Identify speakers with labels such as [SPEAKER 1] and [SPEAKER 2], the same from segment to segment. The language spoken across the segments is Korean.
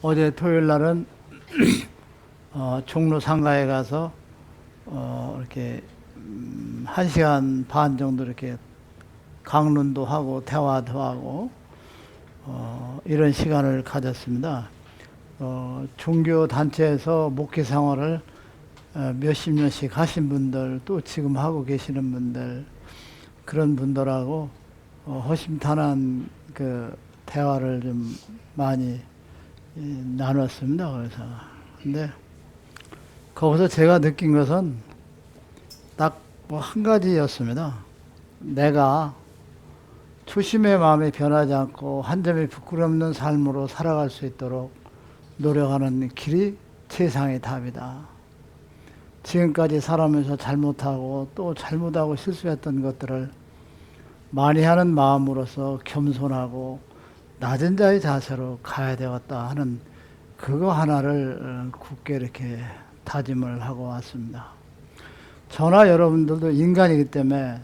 [SPEAKER 1] 어제 토요일 날은 종로 상가에 가서 이렇게 1시간 반 정도 이렇게 강론도 하고 대화도 하고 이런 시간을 가졌습니다. 종교 단체에서 목회 생활을 몇십 년씩 하신 분들, 또 지금 하고 계시는 분들, 그런 분들하고 허심탄회한 그 대화를 좀 많이 나눴습니다. 그래서 근데 거기서 제가 느낀 것은 딱 뭐 한 가지였습니다. 내가 초심의 마음이 변하지 않고 한 점이 부끄럽는 삶으로 살아갈 수 있도록 노력하는 길이 최상의 답이다. 지금까지 살아오면서 잘못하고 또 잘못하고 실수했던 것들을 많이 하는 마음으로서 겸손하고 낮은 자의 자세로 가야 되었다 하는 그거 하나를 굳게 이렇게 다짐을 하고 왔습니다. 저나 여러분들도 인간이기 때문에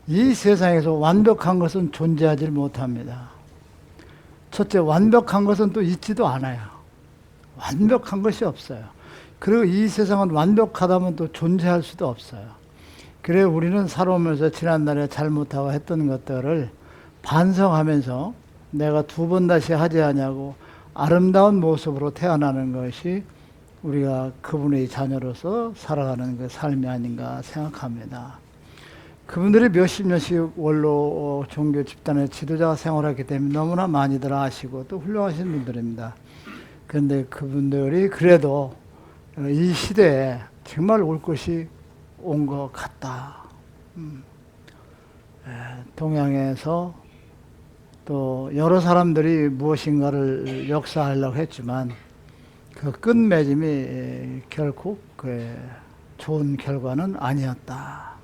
[SPEAKER 1] 이 세상에서 완벽한 것은 존재하지 못합니다. 첫째, 완벽한 것은 또 있지도 않아요. 완벽한 것이 없어요. 그리고 이 세상은 완벽하다면 또 존재할 수도 없어요. 그래 우리는 살아오면서 지난날에 잘못하고 했던 것들을 반성하면서 내가 두 번 다시 하지 않냐고 아름다운 모습으로 태어나는 것이 우리가 그분의 자녀로서 살아가는 그 삶이 아닌가 생각합니다. 그분들이 몇십 년씩 원로 종교 집단의 지도자 생활하기 때문에 너무나 많이들 아시고 또 훌륭하신 분들입니다. 그런데 그분들이 그래도 이 시대에 정말 올 것이 온 것 같다. 동양에서 또 여러 사람들이 무엇인가를 역사하려고 했지만 그 끝맺음이 결코 그 좋은 결과는 아니었다.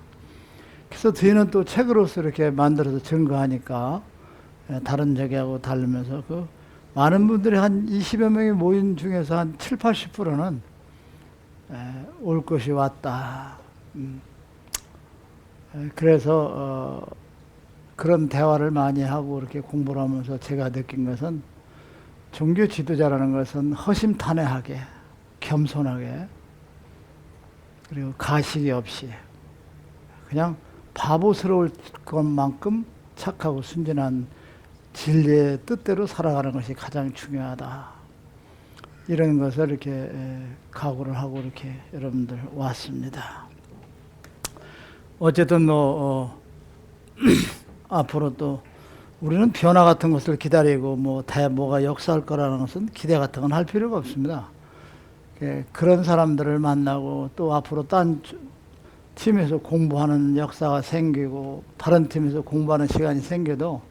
[SPEAKER 1] 그래서 뒤에는 또 책으로서 이렇게 만들어서 증거하니까 다른 적하고 다르면서 그 많은 분들이 한 20여 명이 모인 중에서 한 7, 80%는 올 것이 왔다. 그래서 그런 대화를 많이 하고 이렇게 공부를 하면서 제가 느낀 것은 종교 지도자라는 것은 허심탄회하게, 겸손하게, 그리고 가식이 없이 그냥 바보스러울 것만큼 착하고 순진한 진리의 뜻대로 살아가는 것이 가장 중요하다. 이런 것을 이렇게 각오를 하고 이렇게 여러분들 왔습니다. 어쨌든 앞으로 또 우리는 변화 같은 것을 기다리고 뭐가 역사할 거라는 것은 기대 같은 건 할 필요가 없습니다. 그런 사람들을 만나고 또 앞으로 딴 팀에서 공부하는 역사가 생기고 다른 팀에서 공부하는 시간이 생겨도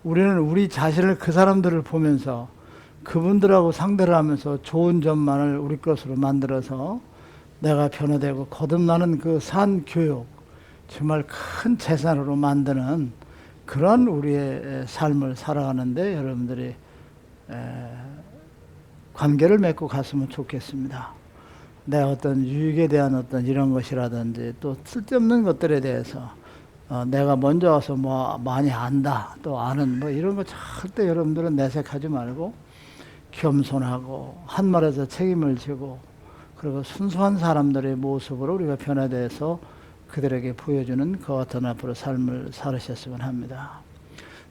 [SPEAKER 1] 우리는 우리 자신을 그 사람들을 보면서 그분들하고 상대를 하면서 좋은 점만을 우리 것으로 만들어서 내가 변화되고 거듭나는 그 산 교육, 정말 큰 재산으로 만드는 그런 우리의 삶을 살아가는데 여러분들이 관계를 맺고 갔으면 좋겠습니다. 내 어떤 유익에 대한 어떤 이런 것이라든지 또 쓸데없는 것들에 대해서 내가 먼저 와서 뭐 많이 안다 또 아는 뭐 이런 거 절대 여러분들은 내색하지 말고 겸손하고 한 말에서 책임을 지고 그리고 순수한 사람들의 모습으로 우리가 변화돼서 그들에게 보여주는 그와 같은 앞으로 삶을 살으셨으면 합니다.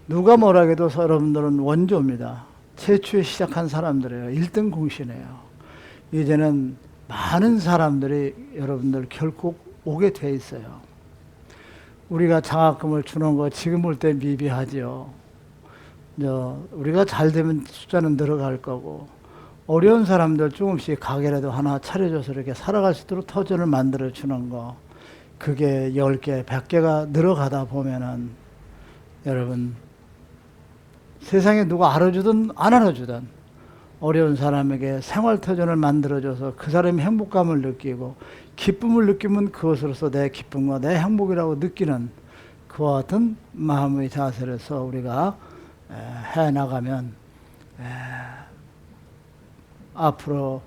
[SPEAKER 1] 누가 뭐라 해도 여러분들은 원조입니다. 최초에 시작한 사람들이에요. 1등 공신이에요. 이제는 많은 사람들이 여러분들 결국 오게 돼 있어요. 우리가 장학금을 주는 거 지금 올 때 미비하죠. 우리가 잘 되면 숫자는 늘어갈 거고 어려운 사람들 조금씩 가게라도 하나 차려줘서 이렇게 살아갈 수 있도록 터전을 만들어 주는 거 그게 10개, 100개가 늘어가다 보면은 여러분 세상에 누가 알아주든 안 알아주든 어려운 사람에게 생활터전을 만들어줘서 그 사람이 행복감을 느끼고 기쁨을 느끼면 그것으로서 내 기쁨과 내 행복이라고 느끼는 그와 같은 마음의 자세로서 우리가 해나가면 앞으로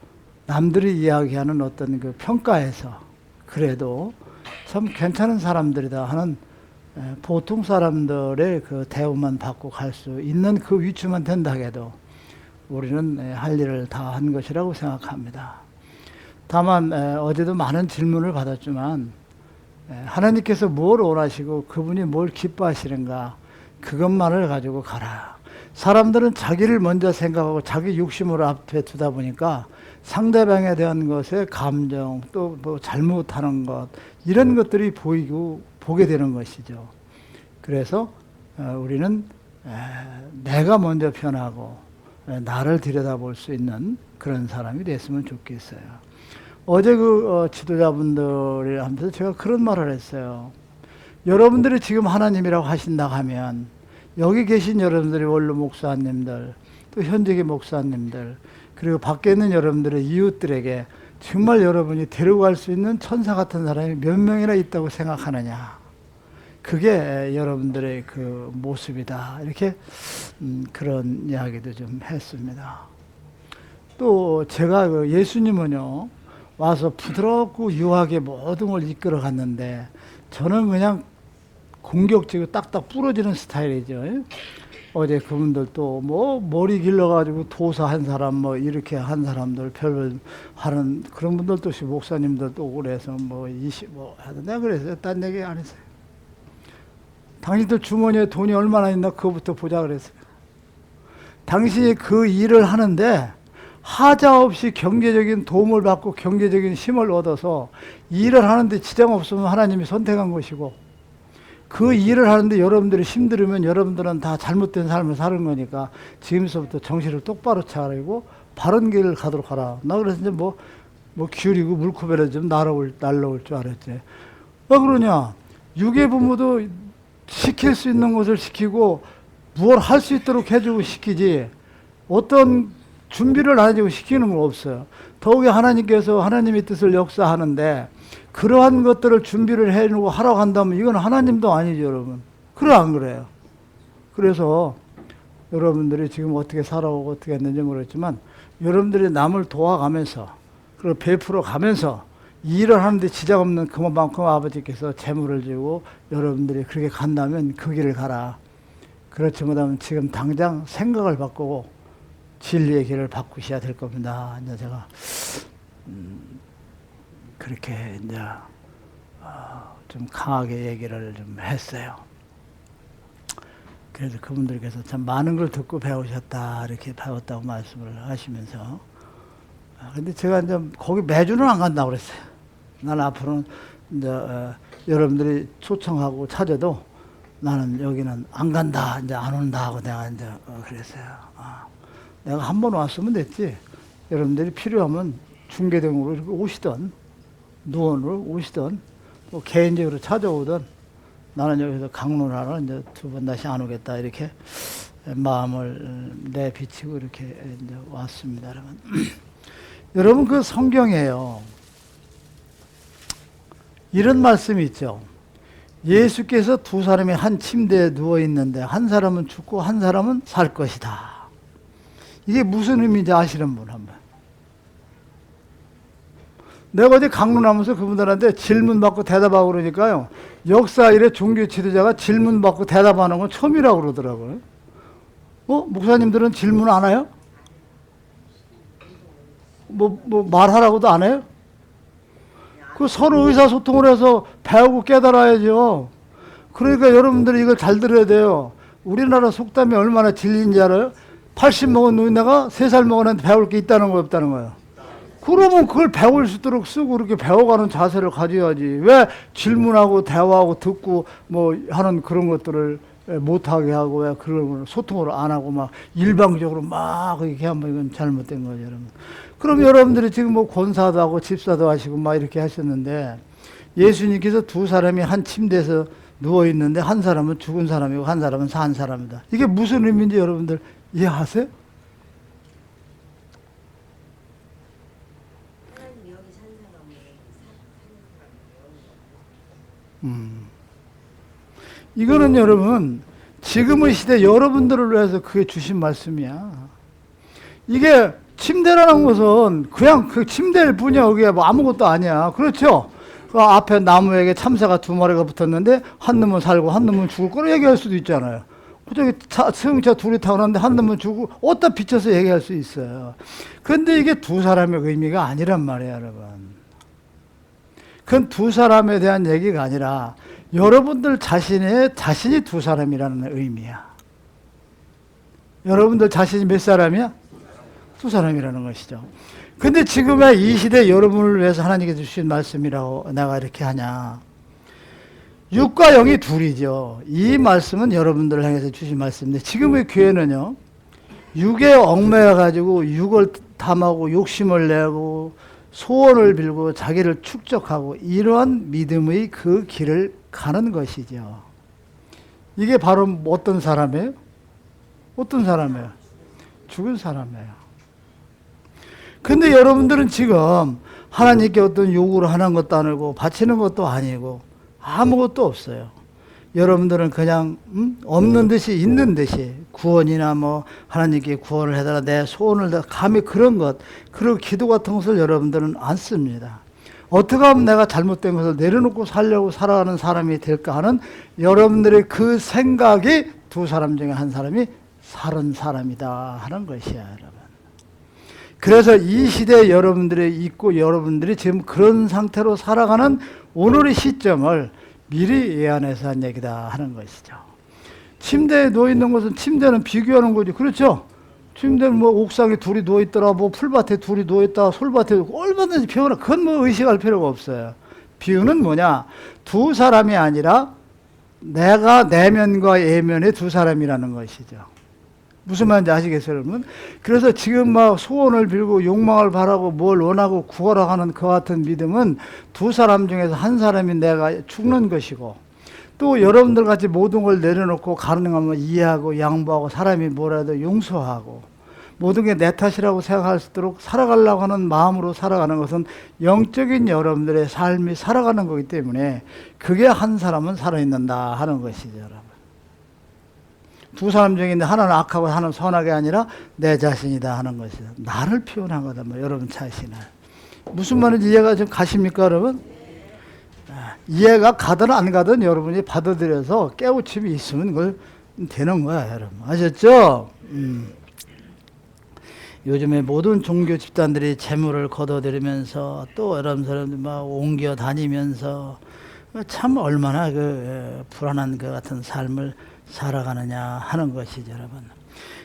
[SPEAKER 1] 남들이 이야기하는 어떤 그 평가에서 그래도 참 괜찮은 사람들이다 하는 보통 사람들의 그 대우만 받고 갈 수 있는 그 위치만 된다 해도 우리는 할 일을 다 한 것이라고 생각합니다. 다만 어제도 많은 질문을 받았지만 하나님께서 뭘 원하시고 그분이 뭘 기뻐하시는가 그것만을 가지고 가라. 사람들은 자기를 먼저 생각하고 자기 욕심을 앞에 두다 보니까 상대방에 대한 것의 감정 또 뭐 잘못하는 것 이런 것들이 보게 되는 것이죠. 그래서 우리는 내가 먼저 편하고 나를 들여다볼 수 있는 그런 사람이 됐으면 좋겠어요. 어제 지도자분들이 하면서 제가 그런 말을 했어요. 여러분들이 지금 하나님이라고 하신다 하면 여기 계신 여러분들이 원로 목사님들 또 현직의 목사님들 그리고 밖에 있는 여러분들의 이웃들에게 정말 여러분이 데려갈 수 있는 천사 같은 사람이 몇 명이나 있다고 생각하느냐. 그게 여러분들의 그 모습이다. 이렇게 그런 이야기도 좀 했습니다. 또 제가 예수님은요. 와서 부드럽고 유하게 모든 걸 이끌어 갔는데 저는 그냥 공격적이고 딱딱 부러지는 스타일이죠. 어제 그분들도 뭐 머리 길러가지고 도사한 사람 뭐 이렇게 한 사람들 별별 하는 그런 분들도 있고 목사님들도 오고 그래서 뭐 하던 내가 그랬어요. 딴 얘기 안 했어요. 당신들 주머니에 돈이 얼마나 있나 그거부터 보자 그랬어요. 당신이 그 일을 하는데 하자없이 경제적인 도움을 받고 경제적인 힘을 얻어서 일을 하는데 지장 없으면 하나님이 선택한 것이고 그 일을 하는데 여러분들이 힘들으면 여러분들은 다 잘못된 삶을 사는 거니까 지금서부터 정신을 똑바로 차리고 바른 길을 가도록 하라. 나 그래서 이제 뭐 기울이고 물고배를 좀 날아올 줄 알았지. 왜 그러냐? 유괴 부모도 시킬 수 있는 것을 시키고 무엇 할 수 있도록 해주고 시키지 어떤 준비를 안 해주고 시키는 건 없어요. 더욱이 하나님께서 하나님의 뜻을 역사하는데 그러한 것들을 준비를 해놓고 하라고 한다면 이건 하나님도 아니죠, 여러분. 그래 안 그래요? 그래서 여러분들이 지금 어떻게 살아오고 어떻게 했는지 모르겠지만 여러분들이 남을 도와가면서 그리고 베풀어 가면서 일을 하는데 지장 없는 그만큼 아버지께서 재물을 주고 여러분들이 그렇게 간다면 그 길을 가라. 그렇지 못하면 지금 당장 생각을 바꾸고 진리의 길을 바꾸셔야 될 겁니다. 이제 제가 그렇게 이제 좀 강하게 얘기를 좀 했어요. 그래서 그분들께서 참 많은 걸 듣고 배우셨다 이렇게 배웠다고 말씀을 하시면서 근데 제가 이제 거기 매주는 안 간다고 그랬어요. 난 앞으로는 이제 여러분들이 초청하고 찾아도 나는 여기는 안 간다 이제 안 온다 하고 내가 이제 그랬어요. 내가 한 번 왔으면 됐지. 여러분들이 필요하면 중계등으로 이렇게 오시던 누원으로 오시던 또 개인적으로 찾아오던 나는 여기서 강론하러 이제 두 번 다시 안 오겠다 이렇게 마음을 내비치고 이렇게 이제 왔습니다. 여러분. 여러분 그 성경에요. 이런 말씀이 있죠. 예수께서 두 사람이 한 침대에 누워 있는데 한 사람은 죽고 한 사람은 살 것이다. 이게 무슨 의미인지 아시는 분 한번. 내가 어제 강론하면서 그분들한테 질문 받고 대답하고 그러니까요. 역사 이래 종교 지도자가 질문 받고 대답하는 건 처음이라고 그러더라고요. 목사님들은 질문 안 해요? 말하라고도 안 해요? 그 서로 의사소통을 해서 배우고 깨달아야죠. 그러니까 여러분들이 이걸 잘 들어야 돼요. 우리나라 속담이 얼마나 진리인지 알아요? 80 먹은 노인네가 3살 먹은 애한테 배울 게 있다는 거예요, 없다는 거예요? 그러면 그걸 배울 수 있도록 쓰고 그렇게 배워가는 자세를 가져야지. 왜 질문하고 대화하고 듣고 뭐 하는 그런 것들을 못하게 하고 왜 그런 걸 소통을 안 하고 막 일방적으로 막 이렇게 하면 이건 잘못된 거죠, 여러분. 그럼 여러분들이 지금 뭐 권사도 하고 집사도 하시고 막 이렇게 하셨는데 예수님께서 두 사람이 한 침대에서 누워 있는데 한 사람은 죽은 사람이고 한 사람은 산 사람이다. 이게 무슨 의미인지 여러분들 이해하세요? 이거는 여러분 지금의 시대 여러분들을 위해서 그게 주신 말씀이야. 이게 침대라는 것은 그냥 그 침대일 뿐이야. 그게 뭐 아무것도 아니야. 그렇죠? 그 앞에 나무에게 참새가 2마리가 붙었는데 한 놈은 살고 한 놈은 죽을 거라 얘기할 수도 있잖아요. 저기 승용차 둘이 타고 나는데 한 놈은 주고 어디다 비춰서 얘기할 수 있어요. 근데 이게 두 사람의 의미가 아니란 말이에요, 여러분. 그건 두 사람에 대한 얘기가 아니라 여러분들 자신이 두 사람이라는 의미야. 여러분들 자신이 몇 사람이야? 두 사람이라는 것이죠. 근데 지금의 이 시대 여러분을 위해서 하나님께서 주신 말씀이라고 내가 이렇게 하냐. 육과 영이 둘이죠. 이 말씀은 여러분들을 향해서 주신 말씀인데 지금의 교회는요. 육에 얽매여가지고 육을 탐하고 욕심을 내고 소원을 빌고 자기를 축적하고 이러한 믿음의 그 길을 가는 것이죠. 이게 바로 어떤 사람이에요? 어떤 사람이에요? 죽은 사람이에요. 근데 여러분들은 지금 하나님께 어떤 요구를 하는 것도 아니고 바치는 것도 아니고 아무것도 없어요. 여러분들은 그냥 없는 듯이 있는 듯이 구원이나 뭐 하나님께 구원을 해달라 내 소원을 다 감히 그런 것 그런 기도 같은 것을 여러분들은 안 씁니다. 어떻게 하면 내가 잘못된 것을 내려놓고 살려고 살아가는 사람이 될까 하는 여러분들의 그 생각이 두 사람 중에 한 사람이 살은 사람이다 하는 것이야, 여러분. 그래서 이 시대에 여러분들이 있고 여러분들이 지금 그런 상태로 살아가는 오늘의 시점을 미리 예언해서 한 얘기다 하는 것이죠. 침대에 누워있는 것은 침대는 비교하는 거지. 그렇죠? 침대는 뭐 옥상에 둘이 누워있더라, 뭐 풀밭에 둘이 누워있다, 솔밭에 얼마든지 비우나. 그건 뭐 의식할 필요가 없어요. 비유는 뭐냐? 두 사람이 아니라 내가 내면과 예면의 두 사람이라는 것이죠. 무슨 말인지 아시겠어요, 여러분? 그래서 지금 막 소원을 빌고 욕망을 바라고 뭘 원하고 구하라 하는 그 같은 믿음은 두 사람 중에서 한 사람이 내가 죽는 것이고 또 여러분들 같이 모든 걸 내려놓고 가능하면 이해하고 양보하고 사람이 뭐라도 용서하고 모든 게 내 탓이라고 생각할 수 있도록 살아가려고 하는 마음으로 살아가는 것은 영적인 여러분들의 삶이 살아가는 거기 때문에 그게 한 사람은 살아있는다 하는 것이죠, 여러분. 두 사람 중에 있는데 하나는 악하고 하나는 선하게 아니라 내 자신이다 하는 것이다. 나를 표현한 거다, 뭐 여러분 자신을. 무슨 말인지 이해가 좀 가십니까, 여러분? 이해가 가든 안 가든 여러분이 받아들여서 깨우침이 있으면 그걸 되는 거야, 여러분. 아셨죠? 요즘에 모든 종교 집단들이 재물을 거둬들이면서 또 여러 사람들 막 옮겨 다니면서 참 얼마나 그 불안한 그 같은 삶을 살아가느냐 하는 것이죠, 여러분.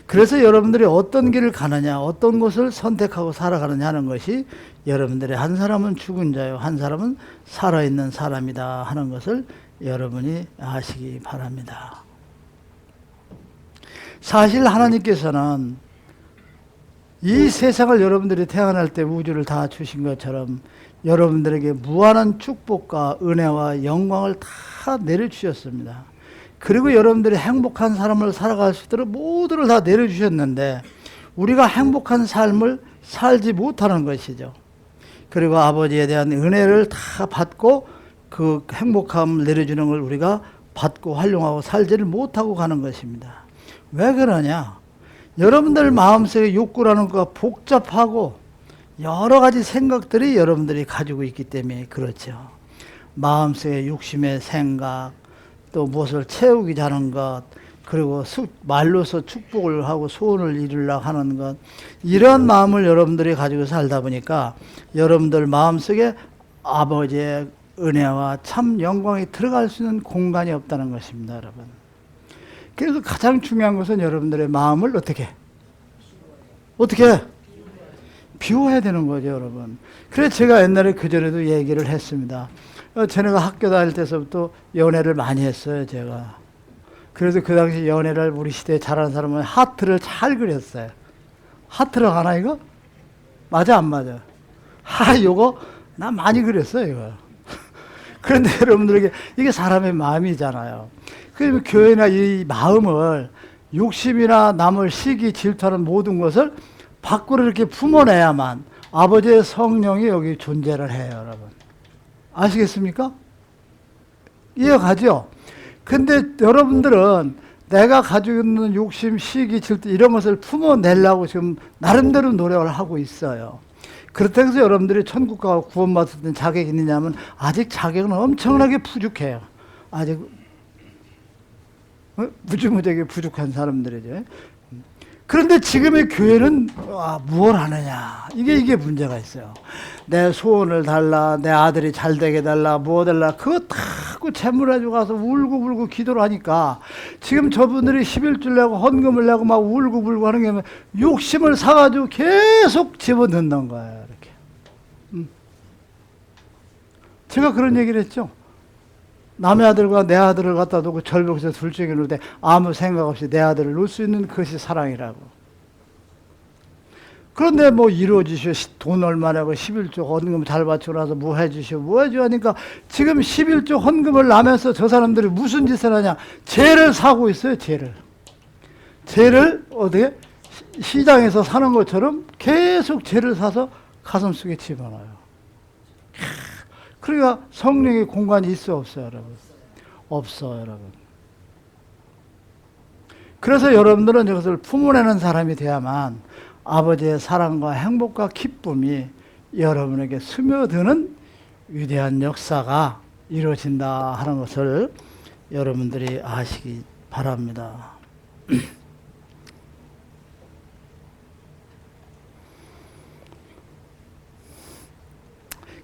[SPEAKER 1] 그래서 여러분들이 어떤 길을 가느냐, 어떤 것을 선택하고 살아가느냐 하는 것이 여러분들의 한 사람은 죽은 자요, 한 사람은 살아있는 사람이다 하는 것을 여러분이 아시기 바랍니다. 사실 하나님께서는 이 세상을 여러분들이 태어날 때 우주를 다 주신 것처럼 여러분들에게 무한한 축복과 은혜와 영광을 다 내려주셨습니다. 그리고 여러분들이 행복한 삶을 살아갈 수 있도록 모두를 다 내려주셨는데 우리가 행복한 삶을 살지 못하는 것이죠. 그리고 아버지에 대한 은혜를 다 받고 그 행복함을 내려주는 걸 우리가 받고 활용하고 살지를 못하고 가는 것입니다. 왜 그러냐? 여러분들 마음속에 욕구라는 것가 복잡하고 여러 가지 생각들이 여러분들이 가지고 있기 때문에 그렇죠. 마음속에 욕심의 생각, 또 무엇을 채우기 하는 것, 그리고 말로서 축복을 하고 소원을 이루려고 하는 것, 이런 마음을 여러분들이 가지고 살다 보니까 여러분들 마음속에 아버지의 은혜와 참 영광이 들어갈 수 있는 공간이 없다는 것입니다, 여러분. 그래서 가장 중요한 것은 여러분들의 마음을 어떻게 비워야 되는 거죠, 여러분. 그래서 제가 옛날에 그전에도 얘기를 했습니다. 쟤네가 학교 다닐 때서부터 연애를 많이 했어요, 제가. 그래서 그 당시 연애를 우리 시대에 잘하는 사람은 하트를 잘 그렸어요. 하트를 하나, 이거? 맞아, 안 맞아? 요거, 나 많이 그렸어요, 이거. 그런데 여러분들에게, 이게 사람의 마음이잖아요. 그러면 교회나 이 마음을 욕심이나 남을 시기, 질투하는 모든 것을 밖으로 이렇게 품어내야만 아버지의 성령이 여기 존재를 해요, 여러분. 아시겠습니까? 이해가죠? 근데 여러분들은 내가 가지고 있는 욕심, 시기, 질투 이런 것을 품어내려고 지금 나름대로 노력을 하고 있어요. 그렇다고 해서 여러분들이 천국과 구원받을 때 자격이 있느냐면 아직 자격은 엄청나게 부족해요. 아직 무지무지하게 부족한 사람들이죠. 그런데 지금의 교회는 무엇 하느냐, 이게 문제가 있어요. 내 소원을 달라, 내 아들이 잘 되게 달라, 뭐 달라, 그거 다 그 재물 가지고 가서 울고 기도를 하니까 지금 저분들이 11줄 내고 헌금을 내고 막 울고 하는 게 욕심을 사가지고 계속 집어넣는 거예요. 이렇게. 제가 그런 얘기를 했죠. 남의 아들과 내 아들을 갖다 두고 절벽에서 둘 중에 놓을 때 아무 생각 없이 내 아들을 놓을 수 있는 그것이 사랑이라고. 그런데 뭐 이루어지시오, 돈 얼마 내고 11조 헌금 잘 바치고 나서 뭐 해주시오 하니까 지금 11조 헌금을 나면서 저 사람들이 무슨 짓을 하냐, 죄를 사고 있어요. 죄를 어떻게 시장에서 사는 것처럼 계속 죄를 사서 가슴 속에 집어넣어요. 그러니까 성령의 공간이 있어 없어요, 여러분? 없어요, 여러분. 그래서 여러분들은 이것을 품어내는 사람이 돼야만 아버지의 사랑과 행복과 기쁨이 여러분에게 스며드는 위대한 역사가 이루어진다 하는 것을 여러분들이 아시기 바랍니다.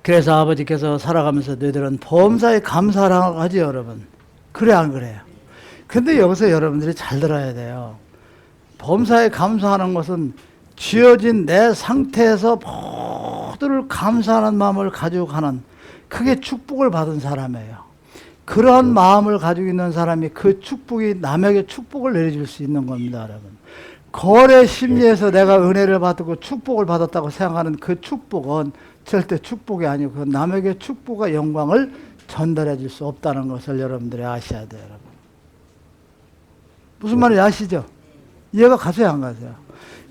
[SPEAKER 1] 그래서 아버지께서 살아가면서 너희들은 범사에 감사를 하지, 여러분. 그래 안 그래요? 근데 여기서 여러분들이 잘 들어야 돼요. 범사에 감사하는 것은 쥐어진 내 상태에서 모두를 감사하는 마음을 가지고 가는, 그게 축복을 받은 사람이에요. 그러한 마음을 가지고 있는 사람이 그 축복이 남에게 축복을 내려줄 수 있는 겁니다, 여러분. 거래 심리에서 내가 은혜를 받고 축복을 받았다고 생각하는 그 축복은 절대 축복이 아니고 그 남에게 축복과 영광을 전달해 줄 수 없다는 것을 여러분들이 아셔야 돼요, 여러분. 무슨 말인지 아시죠? 이해가 가세요, 안 가세요?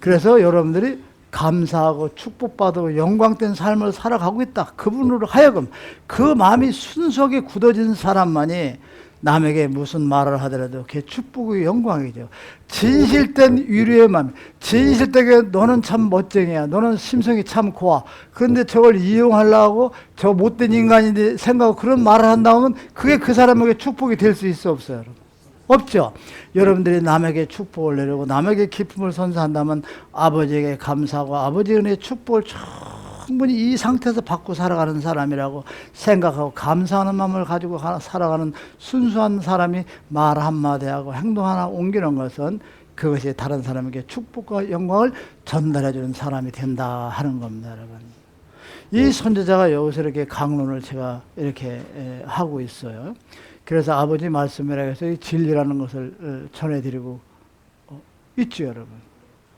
[SPEAKER 1] 그래서 여러분들이 감사하고 축복받고 영광된 삶을 살아가고 있다. 그분으로 하여금 그 마음이 순수하게 굳어진 사람만이 남에게 무슨 말을 하더라도 그게 축복의 영광이죠. 진실된 위로의 마음, 진실되게 너는 참 멋쟁이야, 너는 심성이 참 고와. 그런데 저걸 이용하려고 저 못된 인간인데 생각하고 그런 말을 한다면 그게 그 사람에게 축복이 될 수 있어 없어요, 여러분? 없죠. 여러분들이 남에게 축복을 내려고 남에게 기쁨을 선사한다면 아버지에게 감사하고 아버지의 은혜의 축복을 충분히 이 상태에서 받고 살아가는 사람이라고 생각하고 감사하는 마음을 가지고 살아가는 순수한 사람이 말 한마디하고 행동 하나 옮기는 것은 그것이 다른 사람에게 축복과 영광을 전달해 주는 사람이 된다 하는 겁니다, 여러분. 이 선지자가 여기서 이렇게 강론을 제가 이렇게 하고 있어요. 그래서 아버지 말씀이라 해서 이 진리라는 것을 전해드리고 있죠, 여러분.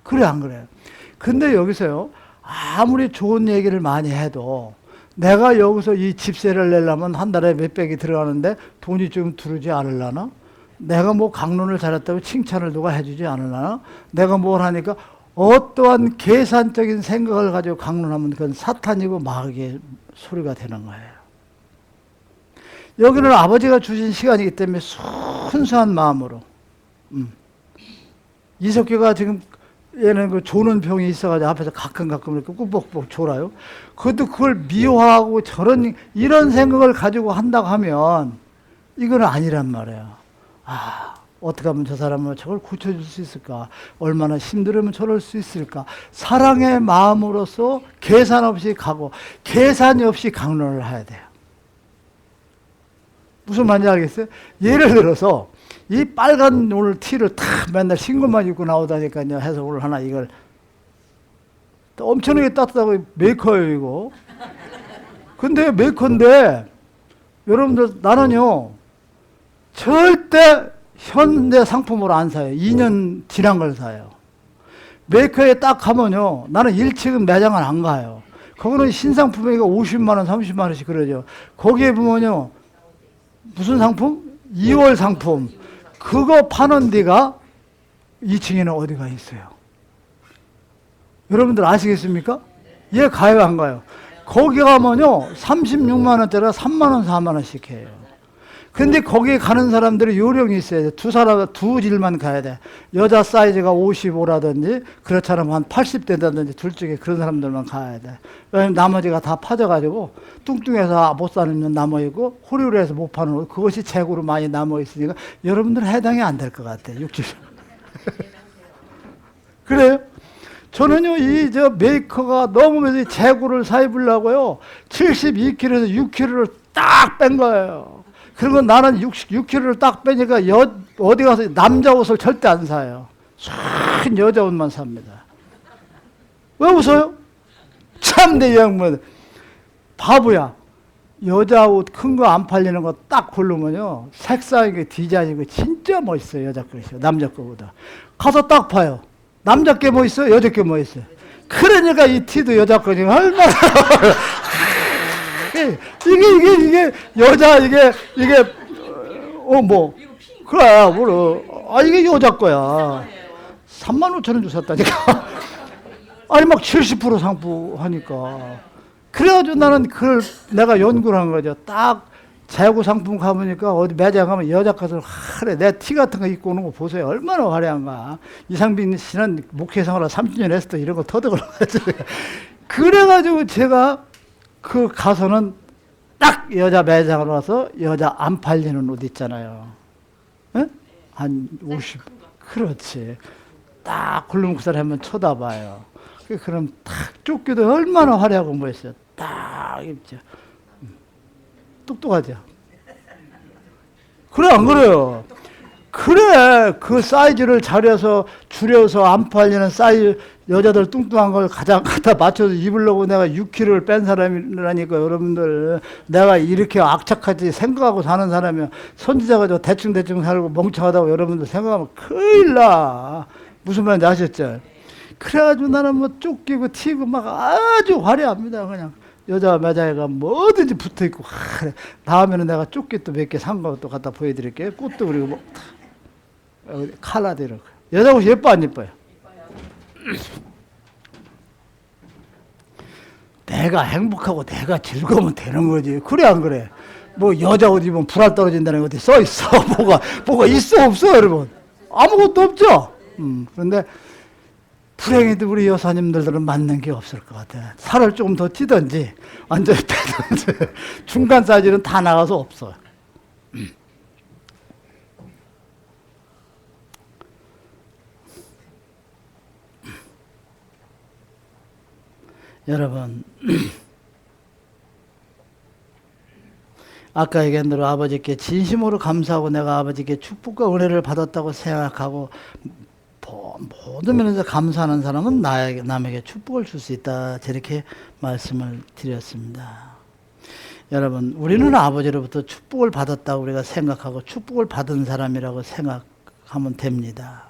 [SPEAKER 1] 그래 안 그래요? 근데 여기서요, 아무리 좋은 얘기를 많이 해도 내가 여기서 이 집세를 내려면 한 달에 몇백이 들어가는데 돈이 좀 들어오지 않으려나? 내가 뭐 강론을 잘했다고 칭찬을 누가 해주지 않으려나? 내가 뭘 하니까 어떠한 계산적인 생각을 가지고 강론하면 그건 사탄이고 마귀의 소리가 되는 거예요. 여기는 아버지가 주신 시간이기 때문에 순수한 마음으로. 이석기가 지금 얘는 그 조는 병이 있어가지고 앞에서 가끔 이렇게 꾹꾹꾹 졸아요. 그것도 그걸 미워하고 이런 생각을 가지고 한다고 하면 이건 아니란 말이에요. 어떻게 하면 저 사람은 저걸 고쳐줄 수 있을까? 얼마나 힘들으면 저럴 수 있을까? 사랑의 마음으로서 계산 없이 가고 계산이 없이 강론을 해야 돼요. 무슨 말인지 알겠어요? 예를 들어서 이 빨간 오늘 티를 탁 맨날 흰 것만 입고 나오다니까요. 해서 오늘 하나 이걸 엄청나게 따뜻하고 메이커예요, 이거. 근데 메이커인데 여러분들 나는요 절대 현대 상품으로 안 사요. 2년 지난 걸 사요. 메이커에 딱 가면요 나는 1층은 매장을 안 가요. 거기는 신상품이니까 50만 원, 30만 원씩 그러죠. 거기에 보면요 무슨 상품? 2월 상품. 그거 파는 데가 2층에는 어디가 있어요? 여러분들 아시겠습니까? 얘 가요, 안 가요? 거기 가면요 36만 원짜리가 3만 원, 4만 원씩 해요. 근데 거기에 가는 사람들이 요령이 있어야 돼. 두 질만 가야 돼. 여자 사이즈가 55라든지, 그렇지 않으면 한 80대라든지 둘 중에 그런 사람들만 가야 돼. 왜냐면 나머지가 다 파져가지고, 뚱뚱해서 못 사는 건 남아있고, 호리호리해서 못 파는 거, 그것이 재고로 많이 남아있으니까, 여러분들은 해당이 안 될 것 같아, 육질. 그래요? 저는요, 메이커가 너무 재고를 사입으려고요, 72kg에서 6kg를 딱 뺀 거예요. 그리고 나는 6kg를 딱 빼니까 어디 가서 남자 옷을 절대 안 사요. 순 여자 옷만 삽니다. 왜 웃어요? 참, 내 양반. 바보야. 여자 옷 큰 거 안 팔리는 거 딱 고르면요, 색상이고 디자인이고 진짜 멋있어요. 여자 것이요. 남자 거보다. 가서 딱 봐요. 남자 게 뭐 있어요? 여자 게 뭐 있어요? 그러니까 이 티도 여자 거니 얼마나. 이게 여자 뭐 그래 뭐래. 이게 여자 거야. 35,000원 주고 샀다니까. 아니 막 70% 상품하니까. 그래가지고 나는 그걸 내가 연구를 한 거죠. 딱 재고 상품 가보니까 어디 매장 가면 여자 것을 그래 내 티 같은 거 입고 오는 거 보세요. 얼마나 화려한가. 이상빈 씨는 목회생활을 30년 했을 때 이런 거 터득을하지. 그래가지고 제가 그 가서는 딱 여자 매장으로 와서 여자 안 팔리는 옷 있잖아요. 에? 한 50. 그렇지. 딱 굴름국살 한번 쳐다봐요. 그럼 딱 쫓기도 얼마나 화려하고 멋있어요. 딱 입죠. 똑똑하죠. 그래 안 그래요? 그래 그 사이즈를 줄여서 안 팔리는 사이즈 여자들 뚱뚱한 걸 가장 갖다 맞춰서 입으려고 내가 6kg를 뺀 사람이라니까. 여러분들 내가 이렇게 악착하지 생각하고 사는 사람이면 선지자가 저 대충 살고 멍청하다고 여러분들 생각하면 큰일 나. 무슨 말인지 아셨죠? 그래가지고 나는 뭐 쫓기고 튀고 막 아주 화려합니다. 그냥 여자 매장에 가면 뭐든지 붙어있고. 그래. 다음에는 내가 쫓기 또 몇 개 산 거 또 갖다 보여드릴게요. 꽃도 그리고 뭐 칼라도 이렇게. 여자 옷이 예뻐 안 예뻐요? 내가 행복하고 내가 즐거우면 되는 거지. 그래 안 그래? 뭐 여자 옷 입으면 불알 떨어진다는 게 어디 써 있어? 뭐가 있어 없어 여러분? 아무것도 없죠. 그런데 불행히도 우리 여사님들은 맞는 게 없을 것 같아. 살을 조금 더 찌든지 완전히 빼든지 중간 사이즈는 다 나가서 없어. 여러분, 아까 얘기한 대로 아버지께 진심으로 감사하고 내가 아버지께 축복과 은혜를 받았다고 생각하고 모든 면에서 감사하는 사람은 남에게 축복을 줄 수 있다. 저렇게 말씀을 드렸습니다. 여러분, 우리는 아버지로부터 축복을 받았다고 우리가 생각하고 축복을 받은 사람이라고 생각하면 됩니다.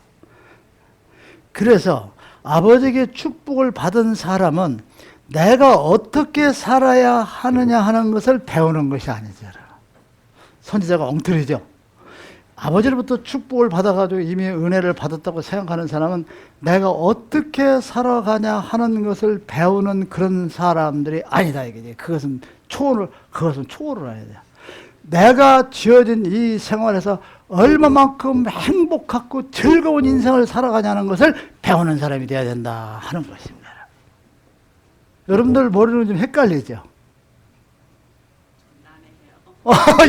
[SPEAKER 1] 그래서 아버지에게 축복을 받은 사람은 내가 어떻게 살아야 하느냐 하는 것을 배우는 것이 아니죠. 선지자가 엉터리죠. 아버지로부터 축복을 받아가지고 이미 은혜를 받았다고 생각하는 사람은 내가 어떻게 살아가냐 하는 것을 배우는 그런 사람들이 아니다. 이게 그것은 초월을 해야 돼요. 내가 지어진 이 생활에서 얼마만큼 행복하고 즐거운 인생을 살아가냐는 것을 배우는 사람이 되어야 된다 하는 것입니다. 여러분들 머리는 좀 헷갈리죠?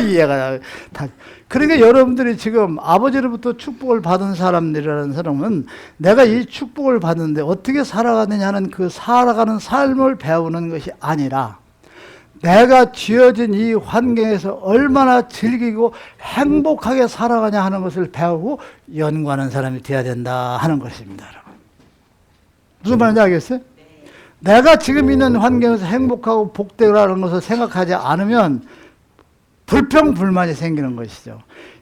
[SPEAKER 1] 이해가 다. 그러니까 여러분들이 지금 아버지로부터 축복을 받은 사람들이라는 사람은 내가 이 축복을 받는데 어떻게 살아가느냐는 그 살아가는 삶을 배우는 것이 아니라 내가 지어진 이 환경에서 얼마나 즐기고 행복하게 살아가냐 하는 것을 배우고 연구하는 사람이 되어야 된다 하는 것입니다. 여러분. 무슨 말인지 알겠어요? 내가 지금 있는 환경에서 행복하고 복되라는 것을 생각하지 않으면 불평불만이 생기는 것이죠.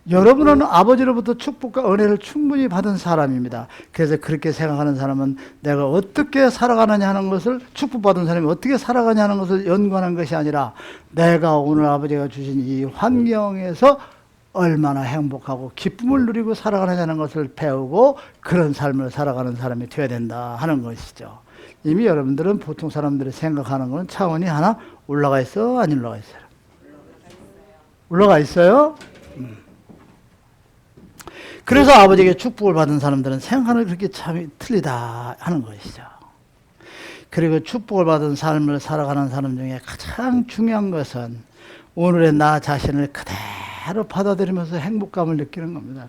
[SPEAKER 1] 여러분은 아버지로부터 축복과 은혜를 충분히 받은 사람입니다. 그래서 그렇게 생각하는 사람은 내가 어떻게 살아가느냐 하는 것을, 축복받은 사람이 어떻게 살아가냐 하는 것을 연구하는 것이 아니라 내가 오늘 아버지가 주신 이 환경에서 얼마나 행복하고 기쁨을 누리고 살아가느냐는 것을 배우고 그런 삶을 살아가는 사람이 되어야 된다 하는 것이죠. 이미 여러분들은 보통 사람들이 생각하는 것은 차원이 하나 올라가 있어? 안 올라가 있어요? 올라가 있어요? 그래서 아버지에게 축복을 받은 사람들은 생각하는 그렇게 참 틀리다 하는 것이죠. 그리고 축복을 받은 삶을 살아가는 사람 중에 가장 중요한 것은 오늘의 나 자신을 그대로 받아들이면서 행복감을 느끼는 겁니다.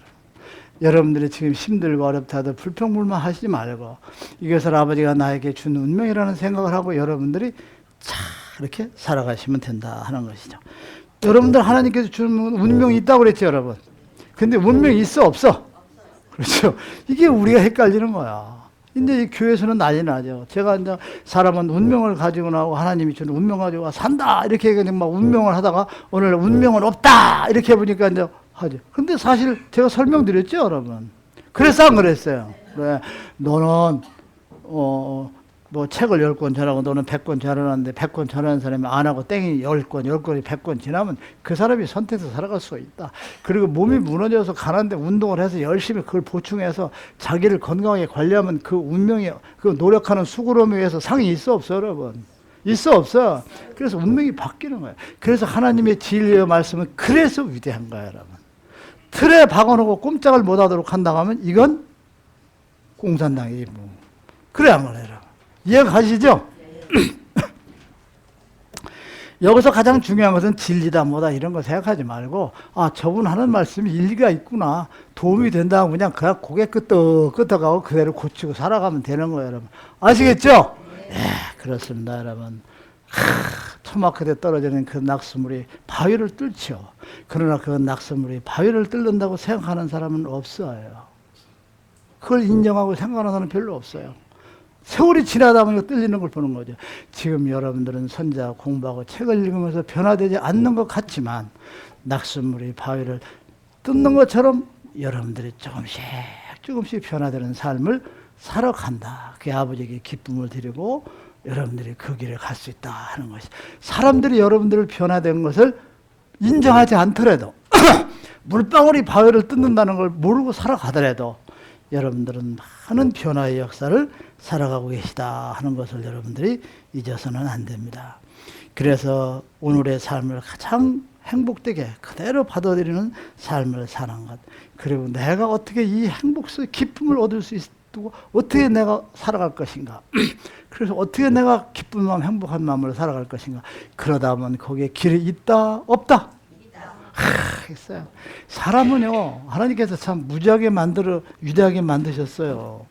[SPEAKER 1] 여러분들이 지금 힘들고 어렵다 해도 불평불만 하시지 말고 이것을 아버지가 나에게 준 운명이라는 생각을 하고 여러분들이 잘 이렇게 살아가시면 된다 하는 것이죠. 여러분들 하나님께서 주는 운명이 있다고 그랬죠, 여러분. 근데 운명이 있어, 없어? 그렇죠. 이게 우리가 헷갈리는 거야. 근데 이 교회에서는 난리 나죠. 제가 이제 사람은 운명을 가지고 나오고 하나님이 주는 운명 가지고 산다 이렇게 그냥 막 운명을 하다가 오늘 운명은 없다 이렇게 해보니까 이제 하죠. 근데 사실 제가 설명드렸죠, 여러분. 그래서 안 그랬어요. 그래, 너는 뭐 책을 10권 전하고 너는 100권 전하는데 100권 전하는 사람이 안 하고 땡이 10권, 10권이 100권 지나면 그 사람이 선택해서 살아갈 수가 있다. 그리고 몸이 무너져서 가난데 운동을 해서 열심히 그걸 보충해서 자기를 건강하게 관리하면 그 운명이 그 노력하는 수고로움에 의해서 상이 있어 없어, 여러분? 있어 없어? 그래서 운명이 바뀌는 거예요. 그래서 하나님의 진리의 말씀은 그래서 위대한 거예요, 여러분. 틀에 박아놓고 꼼짝을 못하도록 한다고 하면 이건 공산당이지 뭐. 그래 안 그래요, 여러분? 이해가 가시죠? 여기서 가장 중요한 것은 진리다 뭐다 이런 거 생각하지 말고 아 저분 하는 말씀이 일리가 있구나 도움이 된다고 그냥 고개 끄덕끄덕하고 그대로 고치고 살아가면 되는 거예요, 여러분. 아시겠죠? 예, 그렇습니다, 여러분. 토마크에 떨어지는 그 낙수물이 바위를 뚫죠. 그러나 그 낙수물이 바위를 뚫는다고 생각하는 사람은 없어요. 그걸 인정하고 생각하는 사람은 별로 없어요. 세월이 지나다 보니까 뚫리는 걸 보는 거죠. 지금 여러분들은 선자 공부하고 책을 읽으면서 변화되지 않는 것 같지만 낙수물이 바위를 뚫는 것처럼 여러분들이 조금씩 변화되는 삶을 살아간다. 그게 아버지에게 기쁨을 드리고 여러분들이 그 길에 갈 수 있다 하는 것이. 사람들이 여러분들을 변화된 것을 인정하지 않더라도 물방울이 바위를 뚫는다는 걸 모르고 살아가더라도 여러분들은 많은 변화의 역사를 살아가고 계시다 하는 것을 여러분들이 잊어서는 안 됩니다. 그래서 오늘의 삶을 가장 행복되게 그대로 받아들이는 삶을 사는 것. 그리고 내가 어떻게 이 행복 속에 기쁨을 얻을 수 있고 어떻게 내가 살아갈 것인가. 그래서 어떻게 내가 기쁜 마음 행복한 마음으로 살아갈 것인가. 그러다 보면 거기에 길이 있다 없다? 있어요. 사람은요 하나님께서 참 무지하게 위대하게 만드셨어요.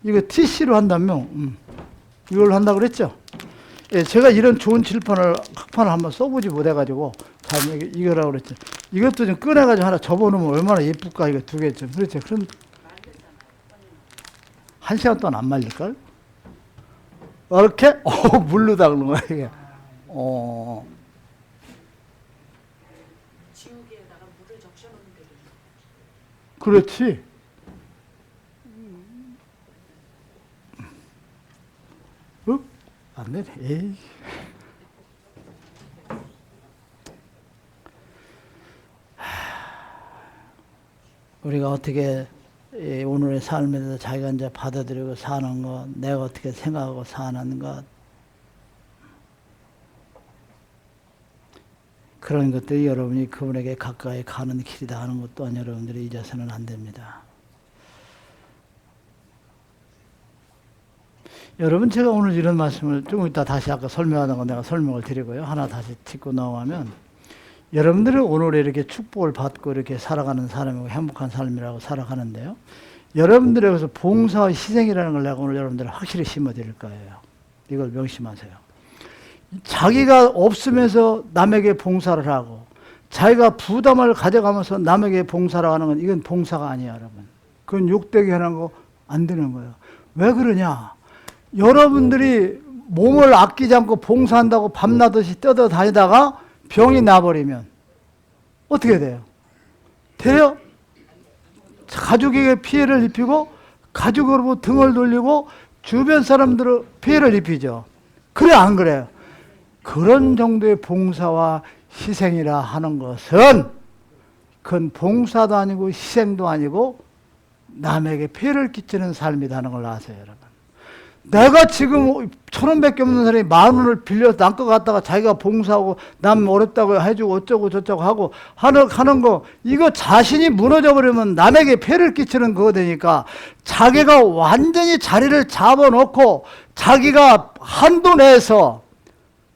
[SPEAKER 1] 이거 TC로 한다면 이걸로 한다고 그랬죠? 예, 제가 이런 좋은 학판을 한번 써보지 못해가지고 다음에 이거라고 그랬죠. 이것도 좀 꺼내가지고 하나 접어놓으면 얼마나 예쁠까. 이거 두 개죠. 그렇죠. 그럼 1시간 동안 안 말릴걸? 이렇게 물로 닦는 거야 이게.
[SPEAKER 2] 지우개에다가 물을 적셔놓는 게
[SPEAKER 1] 그렇지. 안 되네. 에이. 우리가 어떻게 오늘의 삶에 대해서 자기가 이제 받아들이고 사는 것, 내가 어떻게 생각하고 사는 것, 그런 것들이 여러분이 그분에게 가까이 가는 길이다 하는 것 또한 여러분들이 잊어서는 안 됩니다. 여러분 제가 오늘 이런 말씀을 조금 이따 다시 아까 설명하던 거 내가 설명을 드리고요. 하나 다시 짚고 넘어가면 여러분들은 오늘 이렇게 축복을 받고 이렇게 살아가는 사람이고 행복한 삶이라고 살아가는데요. 여러분들의 여기서 봉사와 희생이라는 걸 내가 오늘 여러분들 확실히 심어드릴 거예요. 이걸 명심하세요. 자기가 없으면서 남에게 봉사를 하고 자기가 부담을 가져가면서 남에게 봉사를 하는 건 이건 봉사가 아니에요, 여러분. 그건 욕되게 하는 거 안 되는 거예요. 왜 그러냐? 여러분들이 몸을 아끼지 않고 봉사한다고 밤낮없이 떠다니다가 병이 나버리면 어떻게 돼요? 돼요? 가족에게 피해를 입히고 가족으로 등을 돌리고 주변 사람들은 피해를 입히죠. 그래 안 그래요? 그런 정도의 봉사와 희생이라 하는 것은 그건 봉사도 아니고 희생도 아니고 남에게 피해를 끼치는 삶이라는 걸 아세요, 여러분. 내가 지금 1,000원밖에 없는 사람이 10,000원을 빌려서 남거 갖다가 자기가 봉사하고 남 어렵다고 해주고 어쩌고 저쩌고 하고 하는 거, 이거 자신이 무너져 버리면 남에게 폐를 끼치는 거가 되니까 자기가 완전히 자리를 잡아놓고 자기가 한도 내에서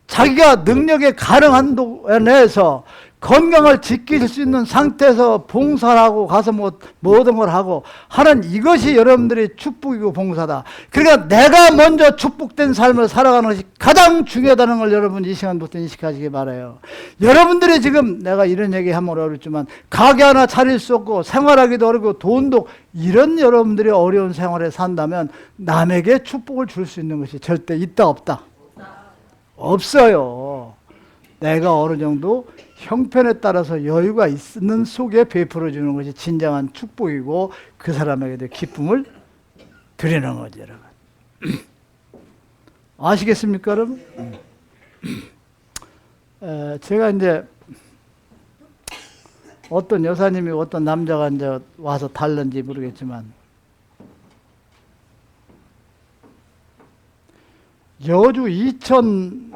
[SPEAKER 1] 자기가 능력에 가능한 한도 내에서 건강을 지킬 수 있는 상태에서 봉사를 하고 가서 모든 걸 하고 하는 이것이 여러분들의 축복이고 봉사다. 그러니까 내가 먼저 축복된 삶을 살아가는 것이 가장 중요하다는 걸 여러분 이 시간부터 인식하시기 바라요. 여러분들이 지금 내가 이런 얘기하면 어렵지만 가게 하나 차릴 수 없고 생활하기도 어렵고 돈도, 이런 여러분들이 어려운 생활에 산다면 남에게 축복을 줄 수 있는 것이 절대 있다 없다? 없어요. 내가 어느 정도 형편에 따라서 여유가 있는 속에 베풀어 주는 것이 진정한 축복이고 그 사람에게도 기쁨을 드리는 거죠, 여러분. 아시겠습니까, 여러분? 제가 이제 어떤 여사님이 어떤 남자가 이제 와서 달는지 모르겠지만 여주 이천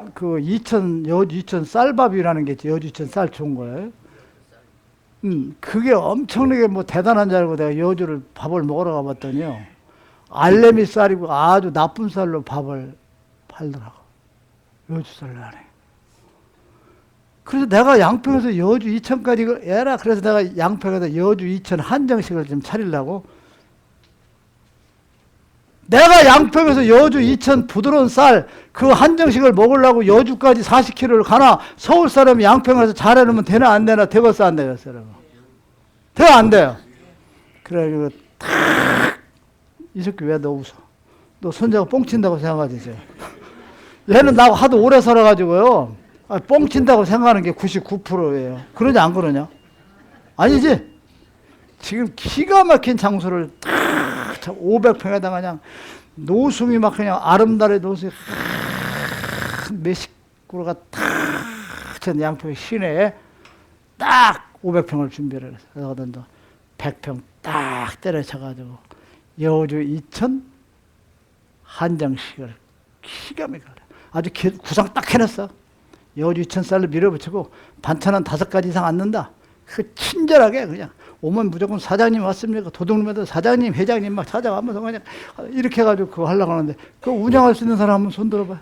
[SPEAKER 1] 쌀밥이라는 게 있지. 여주 이천 쌀 좋은 거예요. 그게 엄청나게 뭐 대단한 줄 알고 내가 여주를 밥을 먹으러 가봤더니요, 알레미 쌀이고 아주 나쁜 쌀로 밥을 팔더라고. 여주 쌀 안에. 그래서 내가 양평에서 여주 이천까지 에라, 그래서 내가 양평에서 여주 이천 한정식을 좀 차리려고, 내가 양평에서 여주 이천 부드러운 쌀 그 한정식을 먹으려고 여주까지 40km를 가나? 서울 사람이 양평에서 잘해놓으면 되나 안 되나? 되겠어 안 되겠어? 여러분, 돼요 안 돼요? 그래가지고 이 새끼 왜 너 웃어? 너 손자가 뻥친다고 생각하지? 얘는 나하고 하도 오래 살아가지고요, 뻥친다고 생각하는 게 99%예요. 그러냐 안 그러냐? 아니지? 지금 기가 막힌 장소를 500평에다가 그냥 노숙이 막 그냥 아름다리 노숙이 몇십 그루가 탁 전 양평 시내에 딱 500평을 준비를 해서 그래서 100평 딱 때려쳐가지고 여주 이천 한정식을 기가 막히게 아주 구상 딱 해놨어. 여주 이천 쌀로 밀어붙이고 반찬은 5가지 이상 안 넣는다. 그 친절하게 그냥 오면 무조건 사장님 왔습니까? 도둑놈에도 사장님, 회장님 막 찾아가면서 그냥 이렇게 해가지고 그거 하려고 하는데, 그거 운영할 수 있는 사람 한번 손 들어봐요.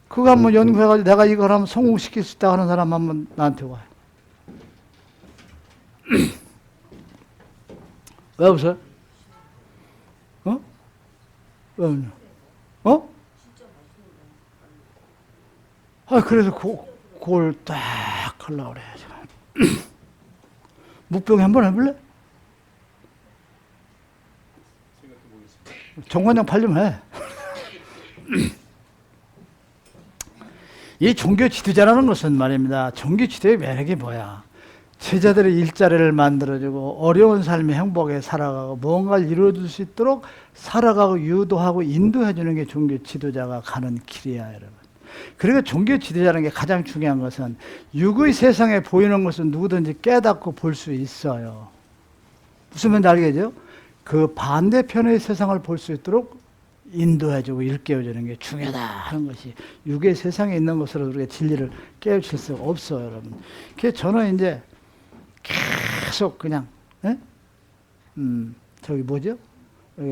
[SPEAKER 1] 그거 한번 연구해가지고 내가 이걸 한번 성공시킬 수 있다 하는 사람 한번 나한테 와요. 왜 웃어요? 어? 왜 웃냐? 어? 그래서 그걸 딱 하려고 그래. 묵병 한번 해볼래? 정관장 팔려면 해. 이 종교 지도자라는 것은 말입니다. 종교 지도의 매력이 뭐야? 제자들의 일자리를 만들어주고 어려운 삶의 행복에 살아가고 무언가를 이루어줄 수 있도록 살아가고 유도하고 인도해주는 게 종교 지도자가 가는 길이야, 여러분. 그리고 종교 지도자라는 게 가장 중요한 것은 육의 세상에 보이는 것은 누구든지 깨닫고 볼 수 있어요. 무슨 말인지 알겠죠? 그 반대편의 세상을 볼 수 있도록 인도해주고 일깨워주는 게 중요하다 하는 것이, 육의 세상에 있는 것으로 우리가 진리를 깨우칠 수가 없어요, 여러분. 그래서 저는 이제 계속 그냥 저기 뭐죠?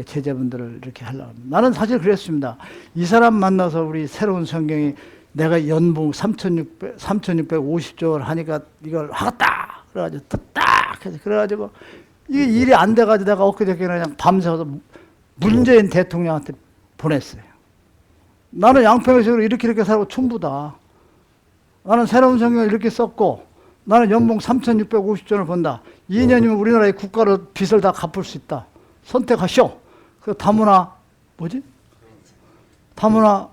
[SPEAKER 1] 제자분들을 이렇게 하려고 합니다. 나는 사실 그랬습니다. 이 사람 만나서 우리 새로운 성경이 내가 연봉 3,650조를 하니까 이걸 하겠다! 그래가지고 딱 해서 그래가지고 이게 일이 안 돼가지고 내가 엊그저께 그냥 밤새서 문재인 대통령한테 보냈어요. 나는 양평에서 이렇게 살고 충분다. 나는 새로운 성경을 이렇게 썼고 나는 연봉 3,650조를 번다. 2년이면 우리나라의 국가를 빚을 다 갚을 수 있다. 선택하시오. 그 다문화 뭐지? 다문화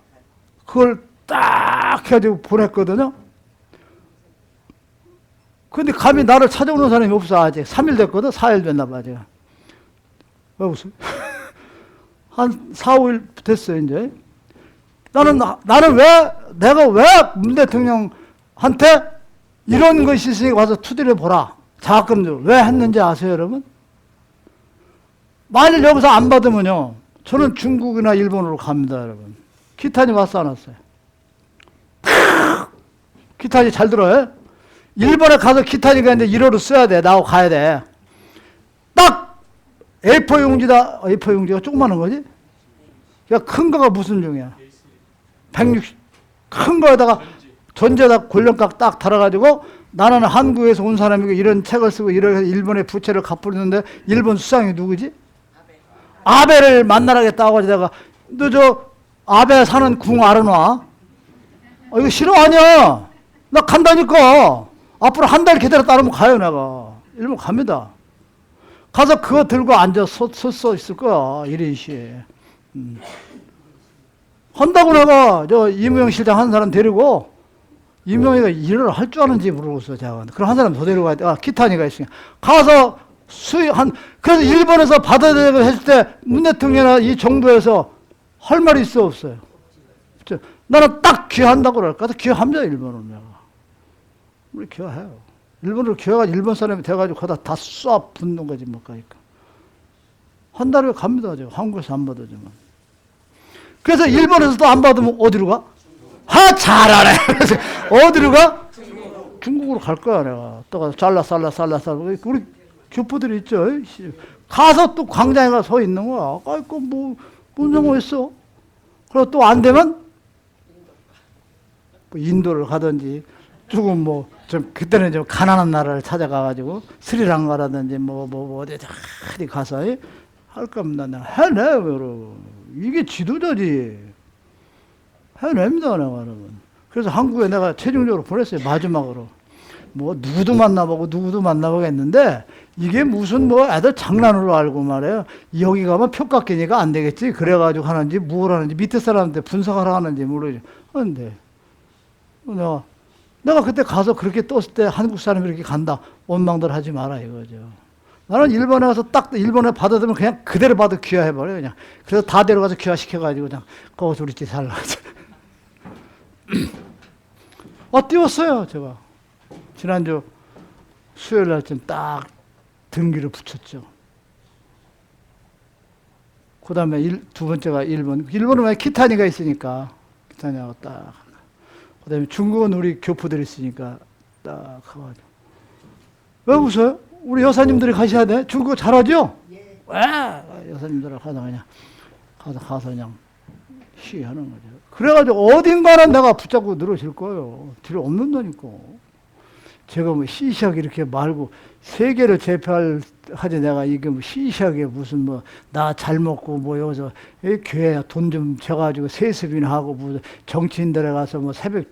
[SPEAKER 1] 그걸 딱 해가지고 보냈거든요. 근데 감히 나를 찾아오는 사람이 없어. 아직 3일 됐거든. 4일 됐나 봐 제가. 왜 웃어? 한 4, 5일 됐어요 이제. 나는 왜 내가 왜 문 대통령한테 이런 것이 있으니까 와서 투덜해 보라. 자금을 왜 했는지 아세요, 여러분? 만일 여기서 안 받으면요, 저는 중국이나 일본으로 갑니다, 여러분. 기탄이 왔어, 안 왔어요? 기탄이 잘 들어요? 일본에 가서 기탄이가 이제 1호로 써야 돼. 나하고 가야 돼. 딱 A4 용지다. A4 용지가 조그마한 거지? 야, 큰 거가 무슨 용이야? 160. 큰 거에다가 전제에다 골련각 딱 달아가지고 나는 한국에서 온 사람이고 이런 책을 쓰고 이런 일본의 부채를 갚으려는데 일본 수상이 누구지? 아베를 만나라겠다고 하지. 내가 너 저 아베 사는 궁 알아놔? 이거 싫어하냐? 나 간다니까. 앞으로 한 달 기다려 따르면 가요, 내가. 일본 갑니다. 가서 그거 들고 앉아 서 있을 거야, 1인시에. 한다고 내가 저 이무영 실장 한 사람 데리고 이무영이가 일을 할 줄 아는지 물어봤어, 제가. 그럼 한 사람 더 데리고 가야 돼. 기타니가 있으니까. 가서 그래서 일본에서 받아들이고 했을 때 문 대통령이나 이 정부에서 할 말이 있어, 없어요? 나는 딱 귀화한다고 그럴까? 귀화합니다, 일본은 내가. 우리 귀화해요. 일본으로 귀화가지고 일본 사람이 돼가지고 거기다 다 쏴 붙는 거지, 뭐, 가니까. 한 달에 갑니다, 저. 한국에서 안 받아주면. 그래서 일본에서도 안 받으면 어디로 가? 잘하네. 그래서 어디로 가? 중국으로 갈 거야, 내가. 또 가서 잘라. 우리 교포들이 있죠. 가서 또 광장에 가서 서 있는 거야. 아이고, 뭔 상관있어? 그리고 또 안 되면 뭐 인도를 가든지 조금 좀 그때는 좀 가난한 나라를 찾아가가지고 스리랑카라든지 어디 가서 할 겁니다. 내가 해내요, 여러분. 이게 지도자지. 해냅니다, 내가, 여러분. 그래서 한국에 내가 최종적으로 보냈어요, 마지막으로. 누구도 만나보고 했는데, 이게 무슨 애들 장난으로 알고 말이에요. 여기 가면 표 깎이니까 안 되겠지. 그래가지고 하는지, 뭘 하는지, 밑에 사람한테 분석을 하는지 모르지. 근데, 내가 그때 가서 그렇게 떴을 때 한국 사람이 이렇게 간다. 원망들 하지 마라, 이거죠. 나는 일본에 가서 딱 일본에 받아들면 그냥 그대로 받아 귀화해버려요, 그냥. 그래서 다 데려가서 귀화시켜가지고 그냥 거기서 우리 집 살라. 띄웠어요, 제가. 지난주 수요일 날쯤 딱 등기를 붙였죠. 그 다음에 두 번째가 일본. 일본은 왜 키타니가 있으니까. 키타니하고 딱. 그 다음에 중국은 우리 교포들이 있으니까 딱 가가지고. 왜 웃어요? 우리 여사님들이 가셔야 돼? 중국어 잘하죠? 예. 왜? 여사님들하고 가서 그냥 시하는 거죠. 그래가지고 어딘가는 내가 붙잡고 늘어질 거예요. 뒤로 없는다니까. 제가 시시하게 이렇게 말고 세계를 제패하지 내가 이게 시시하게 무슨 나 잘 먹고 여기서 교회 돈 좀 줘가지고 세습이나 하고 정치인들에 가서 새벽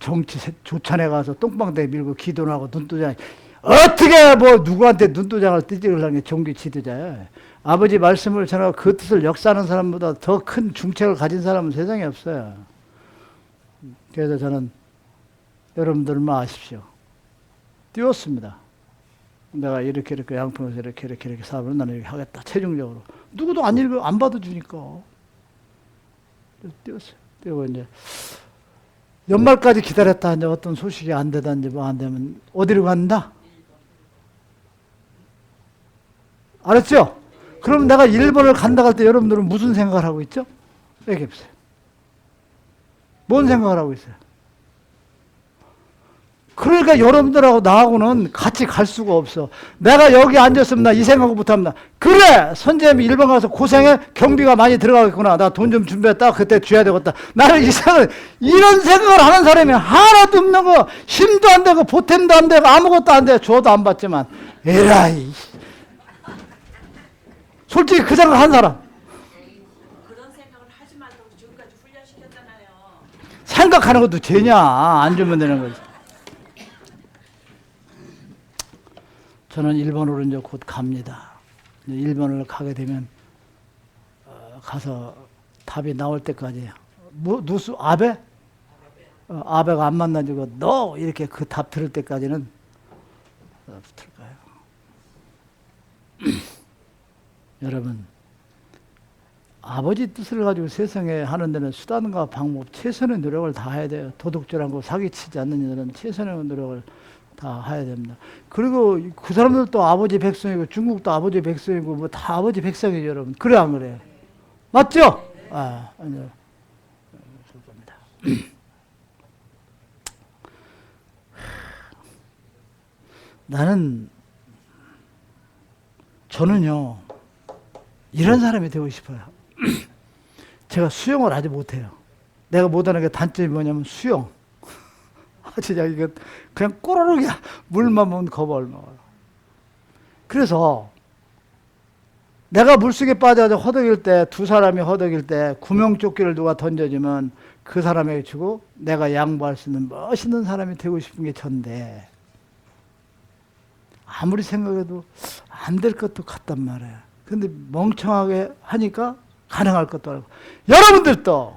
[SPEAKER 1] 정치 조찬에 가서 똥방대 밀고 기도나 하고 눈도장 어떻게 누구한테 눈도장을 띠지려는 게 종교 지도자야. 아버지 말씀을 전하고 그 뜻을 역사하는 사람보다 더 큰 중책을 가진 사람은 세상에 없어요. 그래서 저는 여러분들만 아십시오. 띄웠습니다. 내가 이렇게 양평에서 이렇게 사업을 나는 이렇게 하겠다. 최종적으로. 누구도 안 받아주니까. 띄웠어요. 띄우고 이제 연말까지 기다렸다. 이제 어떤 소식이 안 되든지 안 되면 어디로 간다? 알았죠? 그럼 내가 일본을 간다 할 때 여러분들은 무슨 생각을 하고 있죠? 얘기해 보세요. 뭔 생각을 하고 있어요? 그러니까 여러분들하고 나하고는 같이 갈 수가 없어. 내가 여기 앉았으면 나 이 생각을 못합니다. 그래! 선생님이 일본 가서 고생해? 경비가 많이 들어가겠구나. 나 돈 좀 준비했다. 그때 줘야 되겠다. 나는 이런 생각을 하는 사람이 하나도 없는 거, 힘도 안 되고, 보탬도 안 되고, 아무것도 안 돼. 줘도 안 받지만. 에라이. 솔직히 그 생각 한 사람.
[SPEAKER 2] 그런 생각을 하지 말라고 지금까지 훈련시켰잖아요.
[SPEAKER 1] 생각하는 것도 죄냐. 안 주면 되는 거지. 저는 일본으로 이제 곧 갑니다. 일본을 가게 되면 가서 답이 나올 때까지 누수 아베? 아베가 안 만나주고 너 이렇게 그 답 들을 때까지는 붙을 거예요. 여러분, 아버지 뜻을 가지고 세상에 하는 데는 수단과 방법, 최선의 노력을 다 해야 돼요. 도둑질하고 사기치지 않는 이들은 최선의 노력을 다 해야 됩니다. 그리고 그 사람들도 아버지 백성이고 중국도 아버지 백성이고 다 아버지 백성이죠, 여러분. 그래 안 그래요? 맞죠? 아, 아니요. 그겁니다. 저는요, 이런 사람이 되고 싶어요. 제가 수영을 아주 못해요. 내가 못하는 게 단점이 뭐냐면 수영. 진짜 이거 그냥 꼬르륵이야. 물만 보면 겁을 먹어요. 그래서 내가 물속에 빠져서 허덕일 때, 두 사람이 허덕일 때 구명조끼를 누가 던져주면 그 사람에게 주고 내가 양보할 수 있는 멋있는 사람이 되고 싶은 게 전데, 아무리 생각해도 안 될 것도 같단 말이에요. 근데 멍청하게 하니까 가능할 것도 알고. 여러분들도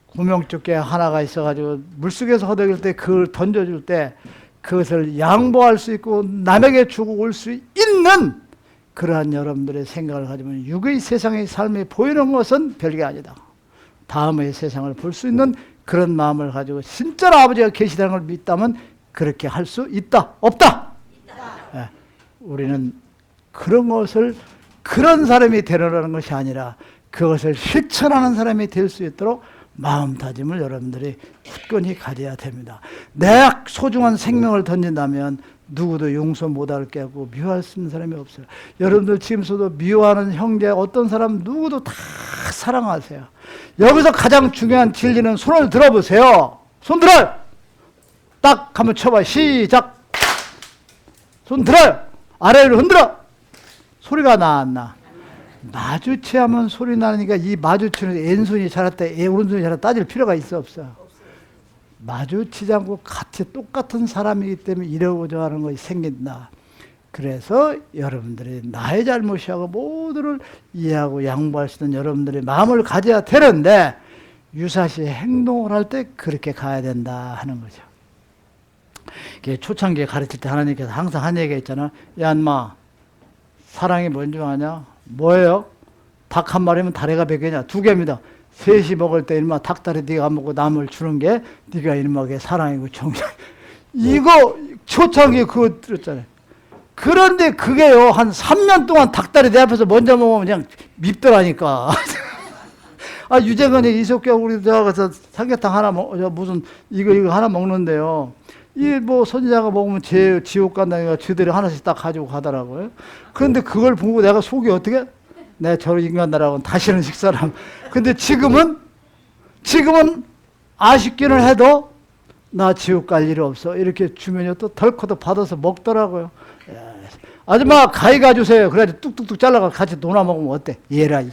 [SPEAKER 1] 구명조끼 하나가 있어가지고 물속에서 허덕일 때 그걸 던져줄 때 그것을 양보할 수 있고 남에게 주고 올 수 있는 그러한 여러분들의 생각을 가지면 육의 세상의 삶이 보이는 것은 별게 아니다. 다음의 세상을 볼 수 있는 그런 마음을 가지고 진짜로 아버지가 계시다는 걸 믿다면 그렇게 할 수 있다? 없다? 예, 우리는 그런 것을 그런 사람이 되려는 것이 아니라 그것을 실천하는 사람이 될 수 있도록 마음다짐을 여러분들이 굳건히 가져야 됩니다. 내 소중한 생명을 던진다면 누구도 용서 못할 게 없고 미워할 수 있는 사람이 없어요. 여러분들 지금서도 미워하는 형제 어떤 사람 누구도 다 사랑하세요. 여기서 가장 중요한 진리는 손을 들어보세요. 손 들어요. 딱 한번 쳐봐. 시작. 손 들어요. 아래로 흔들어. 소리가 나 안 나? 마주치하면 소리 나니까 이 마주치는 왼손이 잘했다, 오른손이 잘했다 따질 필요가 있어 없어? 마주치지 않고 같이 똑같은 사람이기 때문에 이러고자 하는 것이 생긴다. 그래서 여러분들이 나의 잘못이하고 모두를 이해하고 양보할 수 있는 여러분들의 마음을 가져야 되는데 유사시 행동을 할 때 그렇게 가야 된다 하는 거죠. 초창기에 가르칠 때 하나님께서 항상 한 얘기가 있잖아. 야 인마, 사랑이 뭔지 아냐? 뭐예요? 닭 한 마리면 다리가 몇 개냐? 2개입니다. 셋이 먹을 때 인마 닭다리 네가 안 먹고 남을 주는 게 네가 인마의 사랑이고 정상. 이거 초창기에 그거 들었잖아요. 그런데 그게요 한 3년 동안 닭다리 내 앞에서 먼저 먹으면 그냥 밉더라니까. 아 유재근이 이석경 우리 들어가서 삼계탕 하나 무슨 이거 하나 먹는데요. 이 뭐 선지자가 먹으면 지옥 간다니까 저들이 하나씩 딱 가지고 가더라고요. 그런데 그걸 보고 내가 속이 어떻게? 내 저런 인간들하고는 다시는 식사를 하면. 근데 지금은 아쉽기는 해도 나 지옥 갈 일 없어. 이렇게 주면요 또 덜커덕 받아서 먹더라고요. 아줌마 가위 가주세요. 그래가지고 뚝뚝뚝 잘라가 같이 논아 먹으면 어때? 얘라.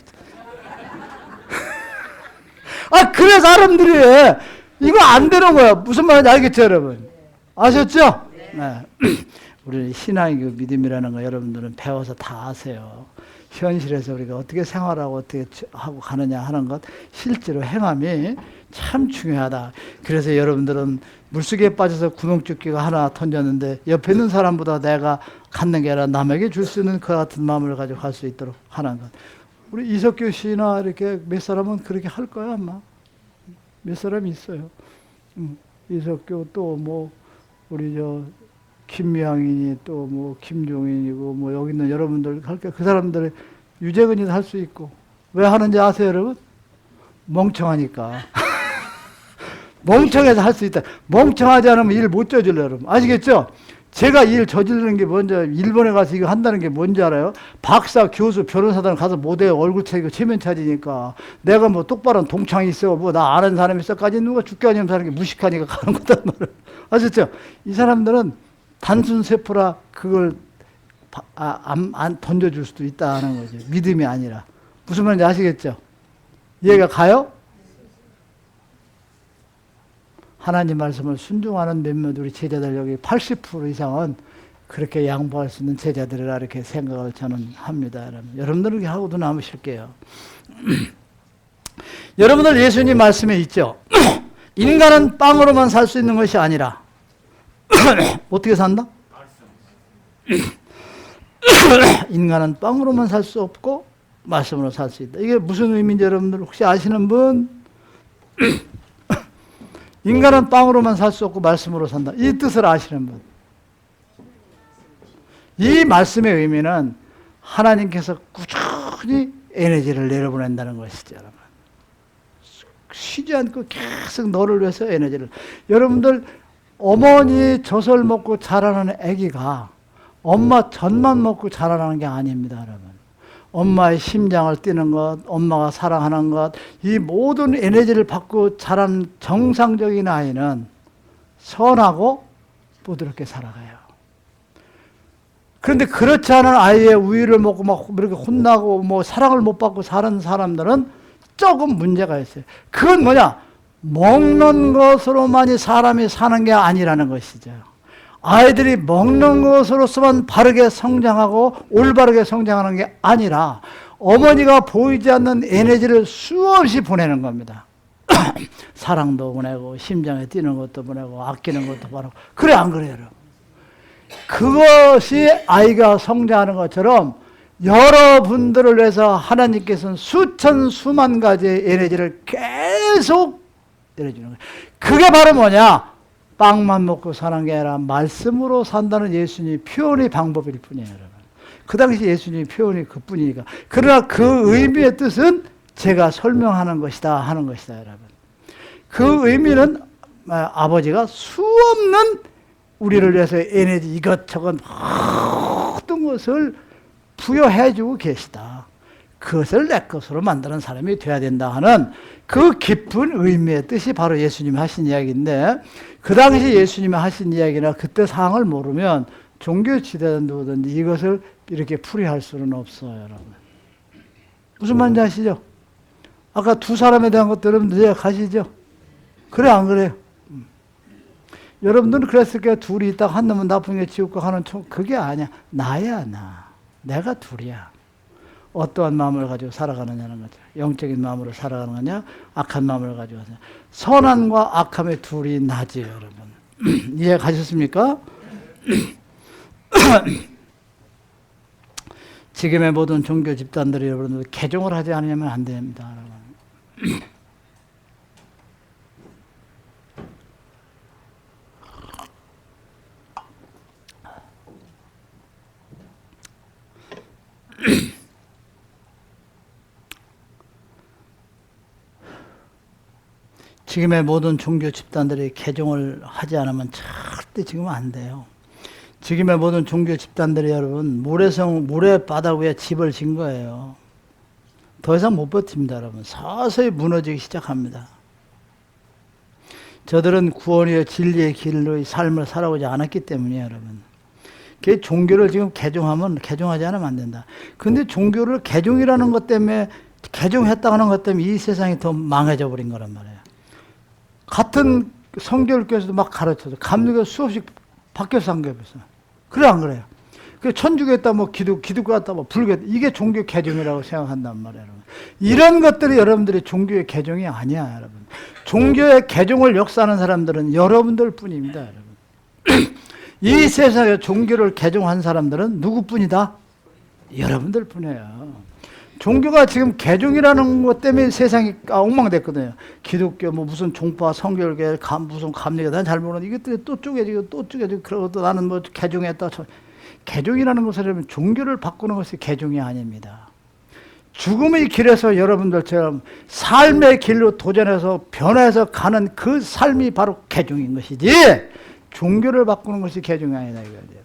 [SPEAKER 1] 아 그래서 사람들이 이거 안 되는 거야. 무슨 말인지 알겠죠 여러분? 아셨죠? 네. 우리 신앙의 그 믿음이라는 거 여러분들은 배워서 다 아세요. 현실에서 우리가 어떻게 생활하고 어떻게 하고 가느냐 하는 것 실제로 행함이 참 중요하다. 그래서 여러분들은 물속에 빠져서 구명조끼가 하나 던졌는데 옆에 있는 사람보다 내가 갖는 게 아니라 남에게 줄 수 있는 그 같은 마음을 가지고 갈 수 있도록 하는 것. 우리 이석규 씨나 이렇게 몇 사람은 그렇게 할 거야 아마. 몇 사람이 있어요. 이석규 또 뭐 우리 김미양이니 또 뭐 김종인이고 뭐 여기 있는 여러분들 할게 그 사람들의 유재근이도 할 수 있고 왜 하는지 아세요 여러분? 멍청하니까. 멍청해서 할 수 있다. 멍청하지 않으면 일 못 저질러 여러분. 아시겠죠? 제가 일 저지르는 게 뭔지 일본에 가서 이거 한다는 게 뭔지 알아요? 박사, 교수, 변호사들 가서 못해요. 얼굴 차이고 체면 차지니까. 내가 뭐 똑바른 동창이 있어. 뭐 나 아는 사람이 있어까지 누가 죽게 아니면 사는 게 무식하니까 가는 거단 말이에요. 아셨죠? 이 사람들은 단순 세포라 그걸 안 던져줄 수도 있다는 거죠. 믿음이 아니라. 무슨 말인지 아시겠죠? 이해가 가요? 하나님 말씀을 순종하는 몇몇 우리 제자들 여기 80% 이상은 그렇게 양보할 수 있는 제자들이라 이렇게 생각을 저는 합니다. 여러분들 그렇게 하고도 남으실게요. 여러분들 예수님 말씀에 있죠. 인간은 빵으로만 살 수 있는 것이 아니라 어떻게 산다? 인간은 빵으로만 살 수 없고 말씀으로 살 수 있다. 이게 무슨 의미인지 여러분들 혹시 아시는 분? 인간은 빵으로만 살 수 없고 말씀으로 산다. 이 뜻을 아시는 분? 이 말씀의 의미는 하나님께서 꾸준히 에너지를 내려보낸다는 것이죠, 여러분. 쉬지 않고 계속 너를 위해서 에너지를. 여러분들, 어머니 젖을 먹고 자라는 아기가 엄마 젖만 먹고 자라나는 게 아닙니다, 여러분. 엄마의 심장을 뛰는 것, 엄마가 사랑하는 것, 이 모든 에너지를 받고 자란 정상적인 아이는 선하고 부드럽게 살아가요. 그런데 그렇지 않은 아이의 우유를 먹고 막 이렇게 혼나고 뭐 사랑을 못 받고 사는 사람들은 조금 문제가 있어요. 그건 뭐냐? 먹는 것으로만이 사람이 사는 게 아니라는 것이죠. 아이들이 먹는 것으로서만 바르게 성장하고 올바르게 성장하는 게 아니라 어머니가 보이지 않는 에너지를 수없이 보내는 겁니다. 사랑도 보내고 심장에 뛰는 것도 보내고 아끼는 것도 보내고. 그래 안 그래요? 여러분? 그것이 아이가 성장하는 것처럼 여러분들을 위해서 하나님께서는 수천 수만 가지의 에너지를 계속 내려주는 거예요. 그게 바로 뭐냐? 빵만 먹고 사는 게 아니라 말씀으로 산다는 예수님의 표현의 방법일 뿐이에요, 여러분. 그 당시 예수님의 표현이 그뿐이니까. 그러나 그 의미의 뜻은 제가 설명하는 것이다 하는 것이다, 여러분. 그 의미는 아버지가 수없는 우리를 위해서 에너지 이것저것 모든 것을 부여해주고 계시다. 그것을 내 것으로 만드는 사람이 돼야 된다 하는 그 깊은 의미의 뜻이 바로 예수님이 하신 이야기인데, 그 당시 예수님이 하신 이야기나 그때 상황을 모르면 종교 지도자든 누구든지 이것을 이렇게 풀이할 수는 없어요, 여러분. 무슨 말인지 아시죠? 아까 두 사람에 대한 것들 여러분들 이해 가시죠? 그래 안 그래요? 여러분들은 그랬을 게 둘이 있다가 한 놈은 나쁜 게 지옥과 하는 그게 아니야. 나야 나. 내가 둘이야. 어떠한 마음을 가지고 살아가느냐는 거죠. 영적인 마음으로 살아가는 거냐, 악한 마음을 가지고 하느냐. 선함과 악함의 둘이 나지요, 여러분. 이해 가셨습니까? 지금의 모든 종교 집단들이 여러분들 개종을 하지 않으면 안 됩니다, 여러분. 지금의 모든 종교 집단들이 개종을 하지 않으면 절대 지금 안 돼요. 지금의 모든 종교 집단들이 여러분 모래바닥 위에 집을 진 거예요. 더 이상 못 버팁니다, 여러분. 서서히 무너지기 시작합니다. 저들은 구원이요 진리의 길로의 삶을 살아오지 않았기 때문이에요, 여러분. 그 종교를 지금 개종하지 않으면 안 된다. 근데 종교를 개종이라는 것 때문에, 개종했다 하는 것 때문에 이 세상이 더 망해져 버린 거란 말이에요. 같은 성결교에서도 막 가르쳐서 감리교 수없이 바뀌어서 한 거예요. 그래 안 그래요? 그 천주교했다 뭐 기독교했다 뭐 불교했다, 이게 종교 개종이라고 생각한단 말이에요, 여러분. 이런 것들이 여러분들이 종교의 개종이 아니야, 여러분. 종교의 개종을 역사하는 사람들은 여러분들 뿐입니다, 여러분. 이 세상에 종교를 개종한 사람들은 누구뿐이다? 여러분들 뿐이에요. 종교가 지금 개종이라는 것 때문에 세상이 엉망됐거든요. 기독교, 뭐 무슨 종파, 성결계, 무슨 감리교, 난 잘 모르는데 이것들이 또 쪼개지고 또 쪼개지고, 그러고 또 나는 뭐 개종했다. 개종이라는 것은 종교를 바꾸는 것이 개종이 아닙니다. 죽음의 길에서 여러분들처럼 삶의 길로 도전해서 변해서 가는 그 삶이 바로 개종인 것이지, 종교를 바꾸는 것이 개종이 아니다, 이거예요.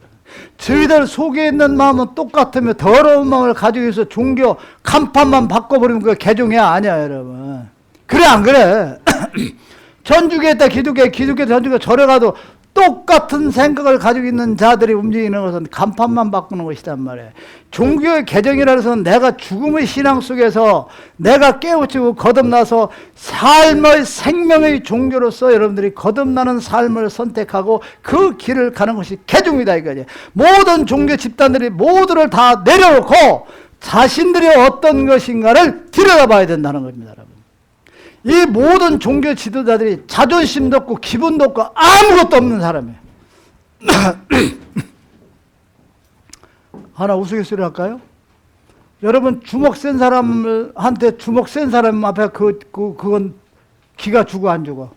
[SPEAKER 1] 저희들 속에 있는 마음은 똑같으며 더러운 마음을 가지고 있어 종교 간판만 바꿔버리면 그게 개종이 아니야, 여러분. 그래 안 그래? 천주교에 있다 기독교 천주교 절에 가도 똑같은 생각을 가지고 있는 자들이 움직이는 것은 간판만 바꾸는 것이란 말이에요. 종교의 개정이라 해서 내가 죽음의 신앙 속에서 내가 깨우치고 거듭나서 삶의 생명의 종교로서 여러분들이 거듭나는 삶을 선택하고 그 길을 가는 것이 개종이다 이거지. 모든 종교 집단들이 모두를 다 내려놓고 자신들이 어떤 것인가를 들여다봐야 된다는 겁니다, 여러분. 이 모든 종교 지도자들이 자존심도 없고 기분도 없고 아무것도 없는 사람이에요. 하나 우스갯소리 할까요? 여러분 주먹 센 사람한테 주먹 센 사람 앞에 그건 기가 죽어 안 죽어?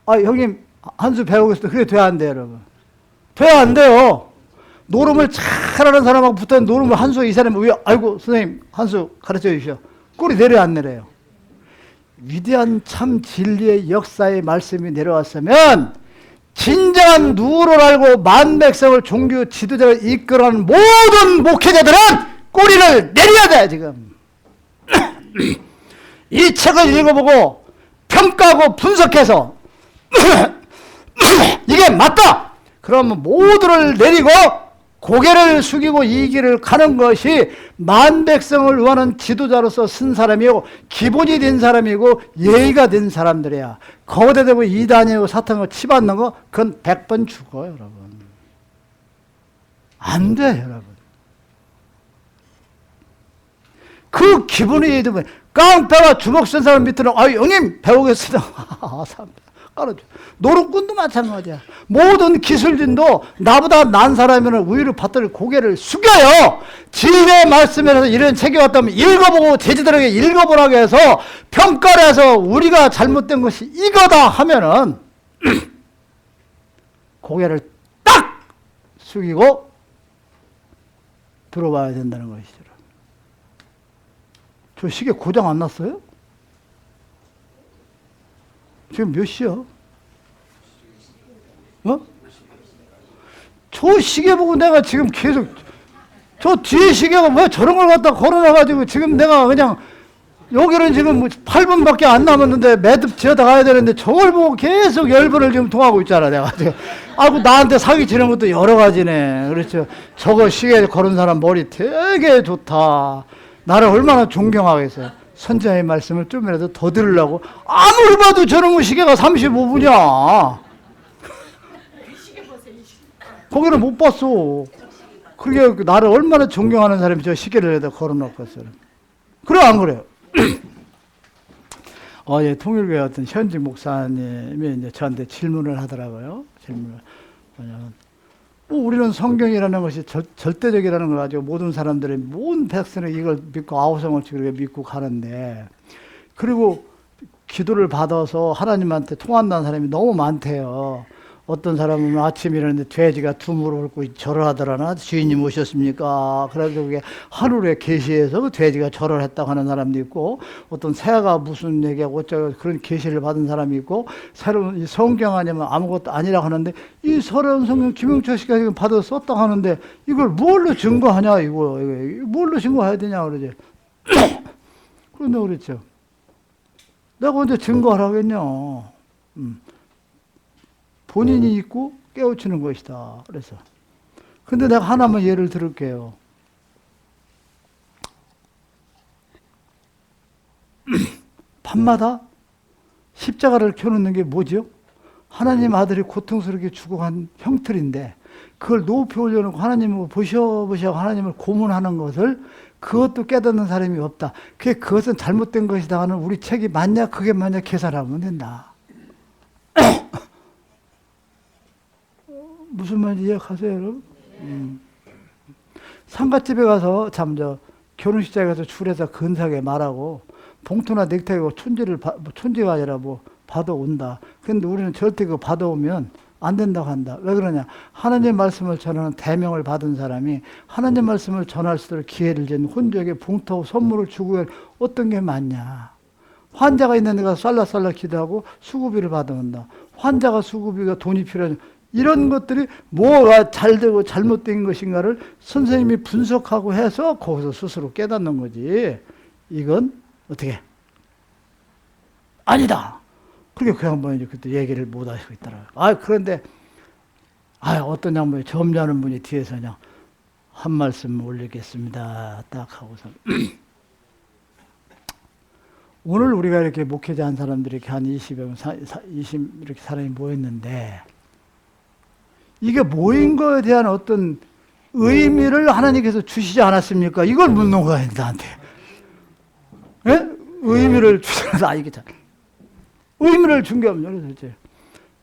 [SPEAKER 1] 아 형님 한 수 배우겠어. 그게 돼야 안 돼요, 여러분. 돼야 안 돼요. 노름을 잘하는 사람하고 붙어 노름을 한 수 이 사람이 왜 아이고 선생님 한 수 가르쳐 주십시오. 꼴이 내려 안 내려요. 위대한 참 진리의 역사의 말씀이 내려왔으면 진정한 누구를 알고 만백성을 종교 지도자를 이끌어가는 모든 목회자들은 꼬리를 내려야 돼 지금. 이 책을 읽어보고 평가하고 분석해서 이게 맞다! 그러면 모두를 내리고 고개를 숙이고 이 길을 가는 것이 만백성을 위하는 지도자로서 쓴 사람이고 기본이 된 사람이고 예의가 된 사람들이야. 거대되고 이단이고 사탄과 치받는 거 그건 100번 죽어요 여러분. 안 돼 여러분. 그 기본이 되면 깡패가 주먹 쓴 사람 밑으로 형님 배우겠습니다. 깔아줘. 노릇꾼도 마찬가지야. 모든 기술진도 나보다 난 사람이면 우위를 받들 고개를 숙여요. 진리의 말씀에서 이런 책이 왔다면 읽어보고 제자들에게 읽어보라고 해서 평가를 해서 우리가 잘못된 것이 이거다 하면은 고개를 딱 숙이고 들어봐야 된다는 것이죠. 저 시계 고장 안 났어요? 지금 몇 시야? 어? 저 시계 보고 내가 지금 계속 저 뒤에 시계가 왜 저런 걸 갖다 걸어놔가지고 지금 내가 그냥 여기는 지금 8분밖에 안 남았는데 매듭 지어다 가야 되는데 저걸 보고 계속 10분을 지금 통하고 있잖아 내가 지금. 아이고 나한테 사기치는 것도 여러 가지네. 그렇죠. 저거 시계 걸은 사람 머리 되게 좋다. 나를 얼마나 존경하겠어요. 선자의 말씀을 좀이라도 더 들으려고 아무리 봐도 저런 거 시계가 35분이야. 거기는 못 봤어. 그게 나를 얼마나 존경하는 사람이 저 시계를 여기다 걸어놓고 있어요. 그래 안 그래요? 어제 통일교회 어떤 현직 목사님이 이제 저한테 질문을 하더라고요. 질문을 뭐냐면 우리는 성경이라는 것이 절대적이라는 걸 가지고 모든 사람들이 모든 백성이 이걸 믿고 아우성을 그렇게 믿고 가는데 그리고 기도를 받아서 하나님한테 통한다는 사람이 너무 많대요. 어떤 사람은 아침에 일어났는데 돼지가 두 무릎을 꿇고 절을 하더라나 주인님 오셨습니까? 그래서 그게 하늘에 계시해서 그 돼지가 절을 했다고 하는 사람도 있고 어떤 새가 무슨 얘기하고 어쩌고 그런 계시를 받은 사람이 있고 새로운 이 성경 아니면 아무것도 아니라고 하는데 이 새로운 성경 김영철 씨가 지금 받아서 썼다고 하는데 이걸 뭘로 증거하냐 이거 뭘로 증거해야 되냐 그러지. 그런데 그랬죠. 내가 언제 증거하라겠냐. 본인이 있고 깨우치는 것이다. 그래서. 근데 내가 하나만 예를 들을게요. 밤마다 십자가를 켜놓는 게 뭐죠? 하나님 아들이 고통스럽게 죽어간 형틀인데 그걸 높이 올려놓고 하나님을 보셔 하나님을 고문하는 것을 그것도 깨닫는 사람이 없다. 그것은 잘못된 것이다 하는 우리 책이 맞냐 그게 맞냐 계산하면 된다. 무슨 말인지 이해하세요, 여러분? 상갓집에 가서 결혼식장에 가서 줄에서 근사하게 말하고 봉투나 넥타이고 촌지가 아니라 받아온다. 근데 우리는 절대 그거 받아오면 안 된다고 한다. 왜 그러냐? 하나님의 말씀을 전하는 대명을 받은 사람이 하나님의 말씀을 전할 수 있도록 기회를 준 혼적에 봉투하고 선물을 주고 어떤 게 맞냐? 환자가 있는 데가 쌀라쌀라 기도하고 수고비를 받아온다. 환자가 수고비가 돈이 필요하냐? 이런 것들이 뭐가 잘되고 잘못된 것인가를 선생님이 분석하고 해서 거기서 스스로 깨닫는 거지. 이건 어떻게? 아니다. 그렇게 그 양반이 그때 얘기를 못 하시고 있더라고요. 그런데, 어떤 양반이 점잖은 분이 뒤에서 그냥 한 말씀 올리겠습니다. 딱 하고서. 오늘 우리가 이렇게 목회자 한 사람들이 이렇게 한 20 이렇게 사람이 모였는데, 이게 모인 거에 대한 어떤 의미를 하나님께서 주시지 않았습니까? 이걸 묻는 거야, 나한테. 예? 의미를 주셔서, 이게 참. 의미를 준 게 없냐, 그래서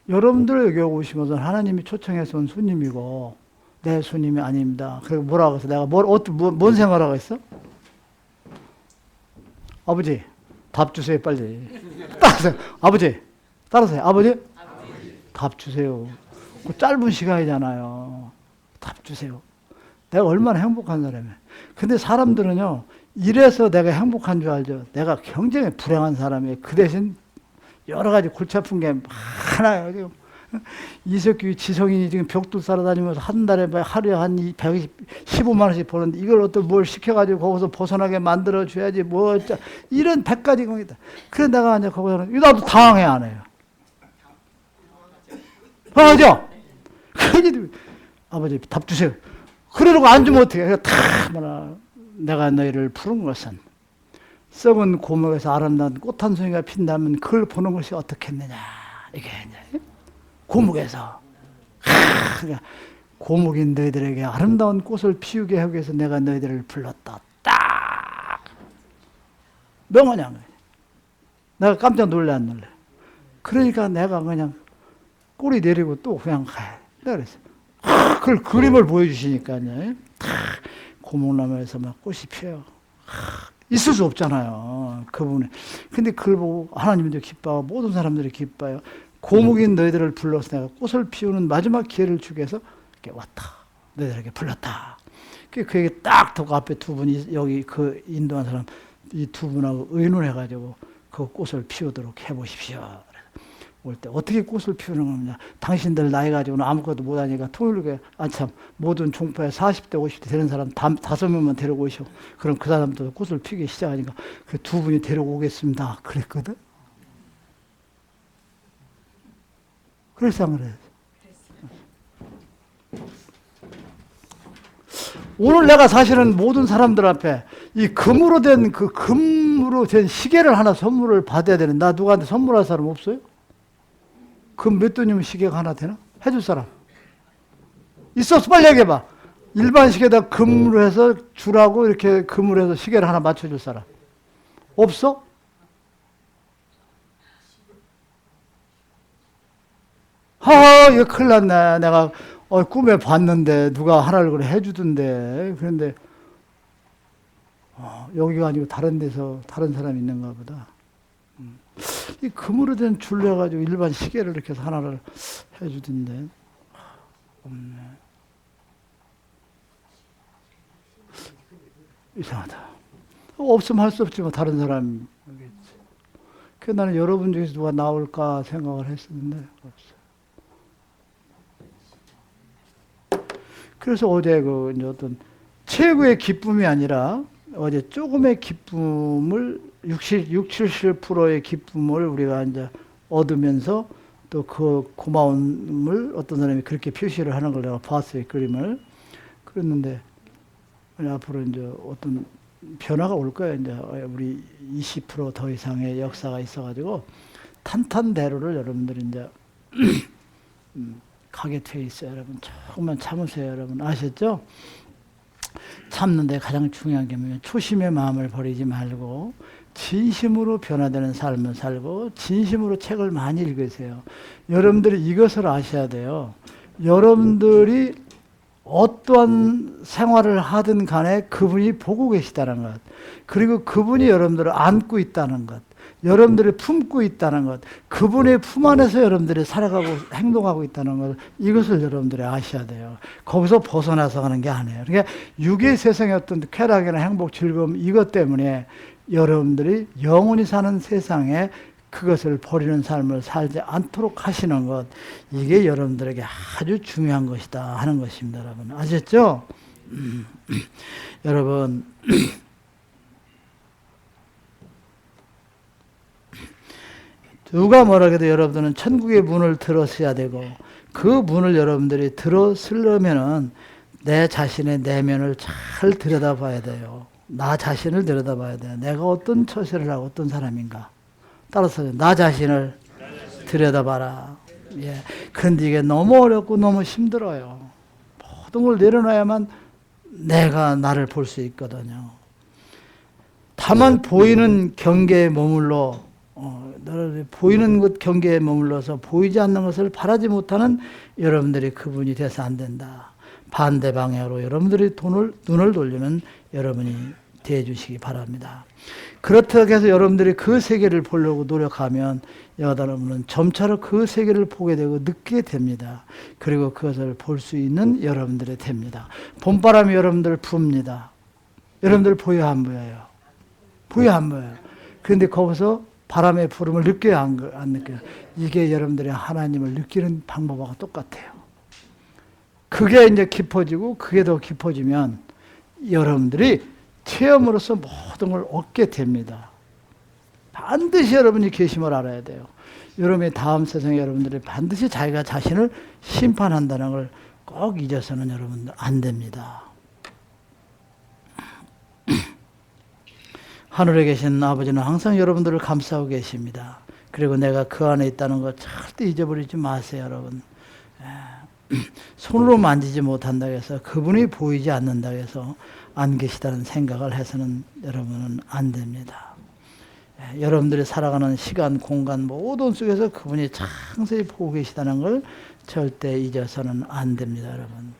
[SPEAKER 1] 여러분들 여기 오시면서 하나님이 초청해서 온 손님이고, 내 손님이 아닙니다. 그리고 뭐라고 해서 내가 뭔 생각을 하고 있어? 아버지, 답 주세요, 빨리. 따라서, 아버지, 따라서요. 아버지? 답 주세요. 그 짧은 시간이잖아요. 답 주세요. 내가 얼마나 행복한 사람이야. 근데 사람들은요, 이래서 내가 행복한 줄 알죠. 내가 굉장히 불행한 사람이에요. 그 대신 여러 가지 골치 아픈 게 많아요. 이석규, 지성인이 지금 벽돌 쌓아 다니면서 한 달에 하루에 한 115만 원씩 버는데 이걸 어떤 뭘 시켜가지고 거기서 벗어나게 만들어줘야지 뭐 이런 100가지 공이다. 그래 내가 이제 거기서는 나도 당황해 안 해요. 맞아? 그러니 아버지 답 주세요. 그러려고 앉으면 어떡해. 내가 너희를 부른 것은 썩은 고목에서 아름다운 꽃 한 송이가 핀다면 그걸 보는 것이 어떻겠느냐. 이게 이제 고목에서 고목인 너희들에게 아름다운 꽃을 피우게 하기 위해서 내가 너희들을 불렀다. 딱 명언이야. 내가 깜짝 놀래 안 놀래. 그러니까 내가 그냥 꼬리 내리고 또 그냥 가요. 내가 그랬어. 그걸 그림을 보여주시니까요. 고목나무에서 막 꽃이 피어요. 있을 수 없잖아요. 그분이. 근데 그걸 보고 하나님도 기뻐하고 모든 사람들이 기뻐해요. 고목인 너희들을 불러서 내가 꽃을 피우는 마지막 기회를 주기 위해서 이렇게 왔다. 너희들에게 불렀다. 그에게 딱 두고 앞에 두 분이 여기 그 인도한 사람 이 두 분하고 의논해가지고 그 꽃을 피우도록 해보십시오. 올 때 어떻게 꽃을 피우는 겁니다. 당신들 나이 가지고는 아무것도 못하니까 토요일에 참 모든 종파에 40대 50대 되는 사람 5명만 데리고 오셔. 그럼 그 사람도 꽃을 피우기 시작하니까 그 두 분이 데리고 오겠습니다. 그랬거든. 그래서 안 그래. 오늘 내가 사실은 모든 사람들 앞에 이 금으로 된 시계를 하나 선물을 받아야 되는. 나 누구한테 선물할 사람 없어요? 금 몇 돈이면 시계가 하나 되나? 해줄 사람 있었어? 빨리 얘기해봐. 일반 시계에다 금으로 해서 주라고 이렇게 금으로 해서 시계를 하나 맞춰줄 사람 없어? 이거 큰일 났네. 내가 꿈에 봤는데 누가 하나를 그래 해주던데. 그런데 여기가 아니고 다른 데서 다른 사람이 있는가 보다. 이 금으로 된 줄로 해가지고 일반 시계를 이렇게 해서 하나를 해주던데. 없네. 이상하다. 없으면 할 수 없지만 다른 사람이겠지. 그래서 나는 여러분 중에서 누가 나올까 생각을 했었는데 없어요. 그래서 어제 이제 어떤 최고의 기쁨이 아니라 어제 조금의 기쁨을 70%의 기쁨을 우리가 이제 얻으면서 또 그 고마움을 어떤 사람이 그렇게 표시를 하는 걸 내가 봤어요. 그림을. 그랬는데 앞으로 이제 어떤 변화가 올 거예요. 이제 우리 20% 더 이상의 역사가 있어가지고 탄탄대로를 여러분들이 이제 가게 돼 있어요. 여러분 조금만 참으세요. 여러분 아셨죠? 참는데 가장 중요한 게 뭐냐면 초심의 마음을 버리지 말고 진심으로 변화되는 삶을 살고 진심으로 책을 많이 읽으세요. 여러분들이 이것을 아셔야 돼요. 여러분들이 어떠한 생활을 하든 간에 그분이 보고 계시다는 것, 그리고 그분이 여러분들을 안고 있다는 것, 여러분들이 품고 있다는 것, 그분의 품 안에서 여러분들이 살아가고 행동하고 있다는 것, 이것을 여러분들이 아셔야 돼요. 거기서 벗어나서 하는 게 아니에요. 그러니까 육의 세상의 어떤 쾌락이나 행복, 즐거움 이것 때문에 여러분들이 영원히 사는 세상에 그것을 버리는 삶을 살지 않도록 하시는 것, 이게 여러분들에게 아주 중요한 것이다 하는 것입니다. 여러분 아셨죠? 여러분 누가 뭐라 해도 여러분들은 천국의 문을 들었어야 되고 그 문을 여러분들이 들었으려면은 내 자신의 내면을 잘 들여다봐야 돼요. 나 자신을 들여다봐야 돼요. 내가 어떤 처세를 하고 어떤 사람인가. 따라서 나 자신을 들여다봐라. 예. 그런데 이게 너무 어렵고 너무 힘들어요. 모든 걸 내려놔야만 내가 나를 볼 수 있거든요. 다만 보이는 경계에 머물러 보이는 것 경계에 머물러서 보이지 않는 것을 바라지 못하는 여러분들이 그분이 돼서 안 된다. 반대 방향으로 여러분들이 눈을 돌리는 여러분이 대해 주시기 바랍니다. 그렇다고 해서 여러분들이 그 세계를 보려고 노력하면 여러분은 점차로 그 세계를 보게 되고 느끼게 됩니다. 그리고 그것을 볼 수 있는 여러분들이 됩니다. 봄바람이 여러분들을 부읍니다. 여러분들 보여요, 안 보여요? 보여요, 안 보여요? 그런데 거기서 바람의 부름을 느껴요, 안 느껴요? 이게 여러분들이 하나님을 느끼는 방법하고 똑같아요. 그게 이제 깊어지고 그게 더 깊어지면 여러분들이 체험으로서 모든 걸 얻게 됩니다. 반드시 여러분이 계심을 알아야 돼요. 여러분의 다음 세상에 여러분들이 반드시 자기가 자신을 심판한다는 걸 꼭 잊어서는 여러분들 안 됩니다. 하늘에 계신 아버지는 항상 여러분들을 감싸고 계십니다. 그리고 내가 그 안에 있다는 거 절대 잊어버리지 마세요, 여러분. 손으로 만지지 못한다고 해서 그분이 보이지 않는다고 해서 안 계시다는 생각을 해서는 여러분은 안 됩니다. 여러분들이 살아가는 시간, 공간 모든 속에서 그분이 창세히 보고 계시다는 걸 절대 잊어서는 안 됩니다, 여러분.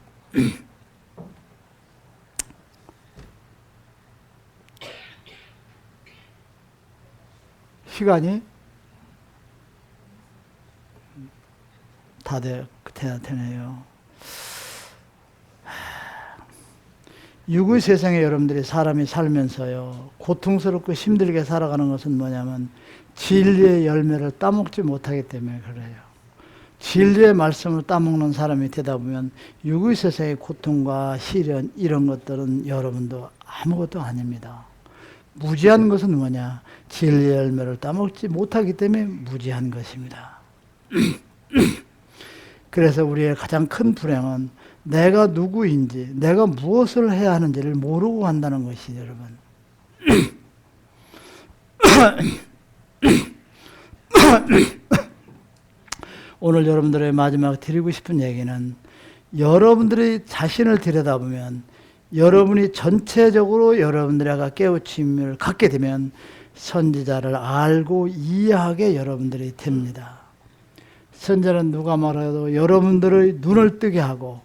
[SPEAKER 1] 시간이 다 되네요. 육의 세상에 여러분들이 사람이 살면서요, 고통스럽고 힘들게 살아가는 것은 뭐냐면 진리의 열매를 따먹지 못하기 때문에 그래요. 진리의 말씀을 따먹는 사람이 되다 보면 육의 세상의 고통과 시련 이런 것들은 여러분도 아무것도 아닙니다. 무지한 것은 뭐냐? 진리의 열매를 따먹지 못하기 때문에 무지한 것입니다. 그래서 우리의 가장 큰 불행은 내가 누구인지, 내가 무엇을 해야 하는지를 모르고 간다는 것이 여러분. 오늘 여러분들의 마지막 드리고 싶은 얘기는 여러분들이 자신을 들여다보면 여러분이 전체적으로 여러분들에게 깨우침을 갖게 되면 선지자를 알고 이해하게 여러분들이 됩니다. 선지자는 누가 말해도 여러분들의 눈을 뜨게 하고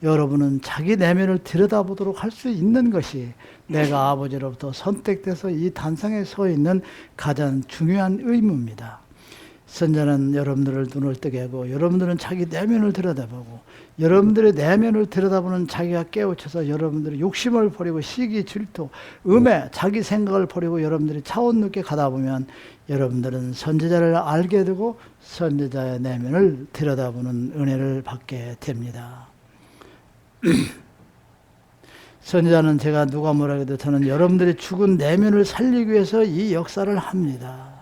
[SPEAKER 1] 여러분은 자기 내면을 들여다보도록 할 수 있는 것이 내가 아버지로부터 선택돼서 이 단상에 서 있는 가장 중요한 의무입니다. 선지자는 여러분들을 눈을 뜨게 하고 여러분들은 자기 내면을 들여다보고 여러분들의 내면을 들여다보는 자기가 깨우쳐서 여러분들의 욕심을 버리고 시기, 질투, 음해, 자기 생각을 버리고 여러분들이 차원 높게 가다 보면 여러분들은 선지자를 알게 되고 선지자의 내면을 들여다보는 은혜를 받게 됩니다. 선지자는 제가 누가 뭐라 해도 저는 여러분들이 죽은 내면을 살리기 위해서 이 역사를 합니다.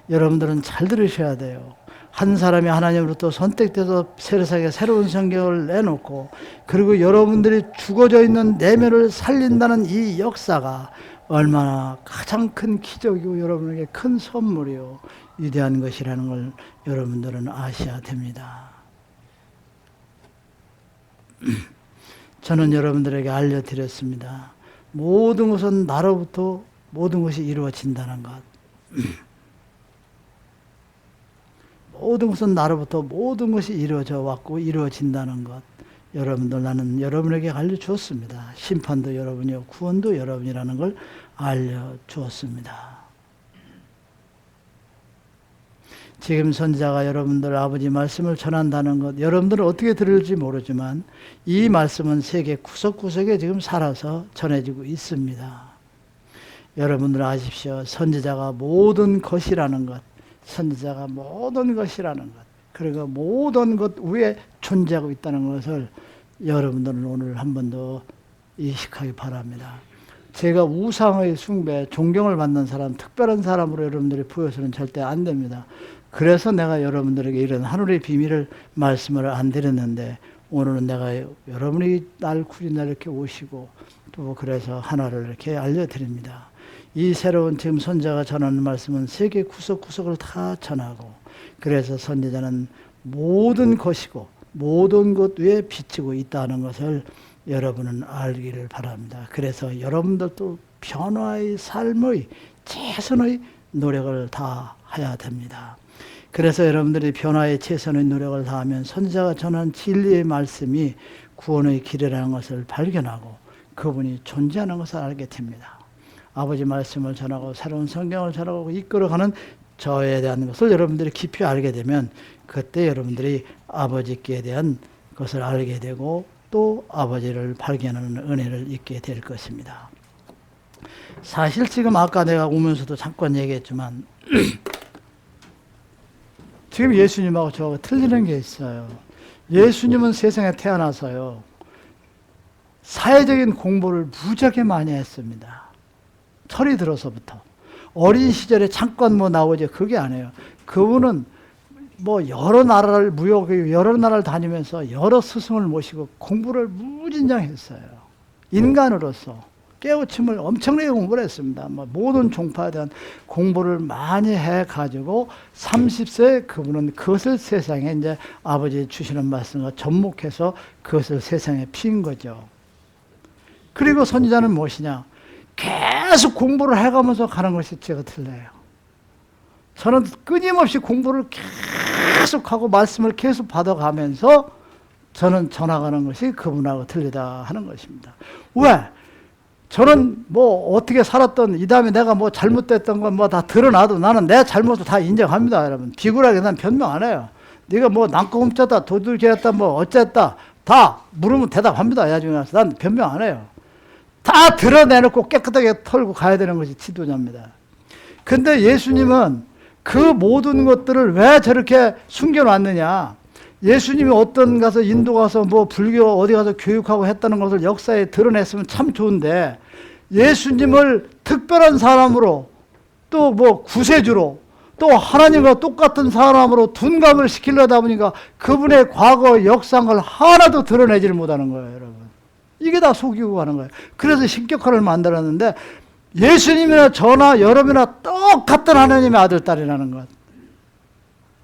[SPEAKER 1] 여러분들은 잘 들으셔야 돼요. 한 사람이 하나님으로부터 선택돼서 세상에 새로운 성경을 내놓고 그리고 여러분들이 죽어져 있는 내면을 살린다는 이 역사가 얼마나 가장 큰 기적이고 여러분에게 큰 선물이요 위대한 것이라는 걸 여러분들은 아셔야 됩니다. 저는 여러분들에게 알려드렸습니다. 모든 것은 나로부터 모든 것이 이루어진다는 것. 모든 것은 나로부터 모든 것이 이루어져 왔고 이루어진다는 것. 여러분들 나는 여러분에게 알려주었습니다. 심판도 여러분이요 구원도 여러분이라는 걸 알려주었습니다. 지금 선지자가 여러분들 아버지 말씀을 전한다는 것 여러분들은 어떻게 들을지 모르지만 이 말씀은 세계 구석구석에 지금 살아서 전해지고 있습니다. 여러분들 아십시오. 선지자가 모든 것이라는 것 선지자가 모든 것이라는 것 그리고 모든 것 위에 존재하고 있다는 것을 여러분들은 오늘 한 번 더 인식하기 바랍니다. 제가 우상의 숭배, 존경을 받는 사람, 특별한 사람으로 여러분들이 보여서는 절대 안 됩니다. 그래서 내가 여러분들에게 이런 하늘의 비밀을 말씀을 안 드렸는데 오늘은 내가 여러분이 날 구리나 이렇게 오시고 또 그래서 하나를 이렇게 알려드립니다. 이 새로운 지금 선지자가 전하는 말씀은 세계 구석구석을 다 전하고 그래서 선지자는 모든 것이고 모든 것 위에 비치고 있다는 것을 여러분은 알기를 바랍니다. 그래서 여러분들도 변화의 삶의 최선의 노력을 다해야 됩니다. 그래서 여러분들이 변화의 최선의 노력을 다하면 선지자가 전한 진리의 말씀이 구원의 길이라는 것을 발견하고 그분이 존재하는 것을 알게 됩니다. 아버지 말씀을 전하고 새로운 성경을 전하고 이끌어가는 저에 대한 것을 여러분들이 깊이 알게 되면 그때 여러분들이 아버지께 대한 것을 알게 되고 또 아버지를 발견하는 은혜를 잊게 될 것입니다. 사실 지금 아까 내가 오면서도 잠깐 얘기했지만 지금 예수님하고 저하고 틀리는 게 있어요. 예수님은 세상에 태어나서요 사회적인 공부를 무지하게 많이 했습니다. 철이 들어서부터 어린 시절에 잠깐 뭐 나오죠. 그게 아니에요. 그분은 뭐 여러 나라를 여러 나라를 다니면서 여러 스승을 모시고 공부를 무진장했어요. 인간으로서 깨우침을 엄청나게 공부를 했습니다. 뭐 모든 종파에 대한 공부를 많이 해가지고 30세에 그분은 그것을 세상에 이제 아버지 주시는 말씀과 접목해서 그것을 세상에 피운 거죠. 그리고 선지자는 무엇이냐? 계속 공부를 해가면서 가는 것이 제가 틀려요. 저는 끊임없이 공부를 계속하고 말씀을 계속 받아가면서 저는 전화가는 것이 그분하고 틀리다 하는 것입니다. 왜? 저는 뭐 어떻게 살았던 이 다음에 내가 뭐 잘못됐던 건 뭐 다 드러나도 나는 내 잘못을 다 인정합니다. 여러분 비굴하게 난 변명 안 해요. 네가 뭐 남고 훔쳤다 도둑질했다 뭐 어쨌다 다 물으면 대답합니다. 나중에 가서 난 변명 안 해요. 다 드러내놓고 깨끗하게 털고 가야 되는 것이 지도자입니다. 근데 예수님은 그 모든 것들을 왜 저렇게 숨겨놨느냐? 예수님이 어떤 가서 인도 가서 뭐 불교 어디 가서 교육하고 했다는 것을 역사에 드러냈으면 참 좋은데 예수님을 특별한 사람으로 또 뭐 구세주로 또 하나님과 똑같은 사람으로 둔갑을 시키려다 보니까 그분의 과거 역상을 하나도 드러내지를 못하는 거예요, 여러분. 이게 다 속이고 가는 거예요. 그래서 신격화를 만들었는데 예수님이나 저나 여러분이나 똑같은 하나님의 아들, 딸이라는 것.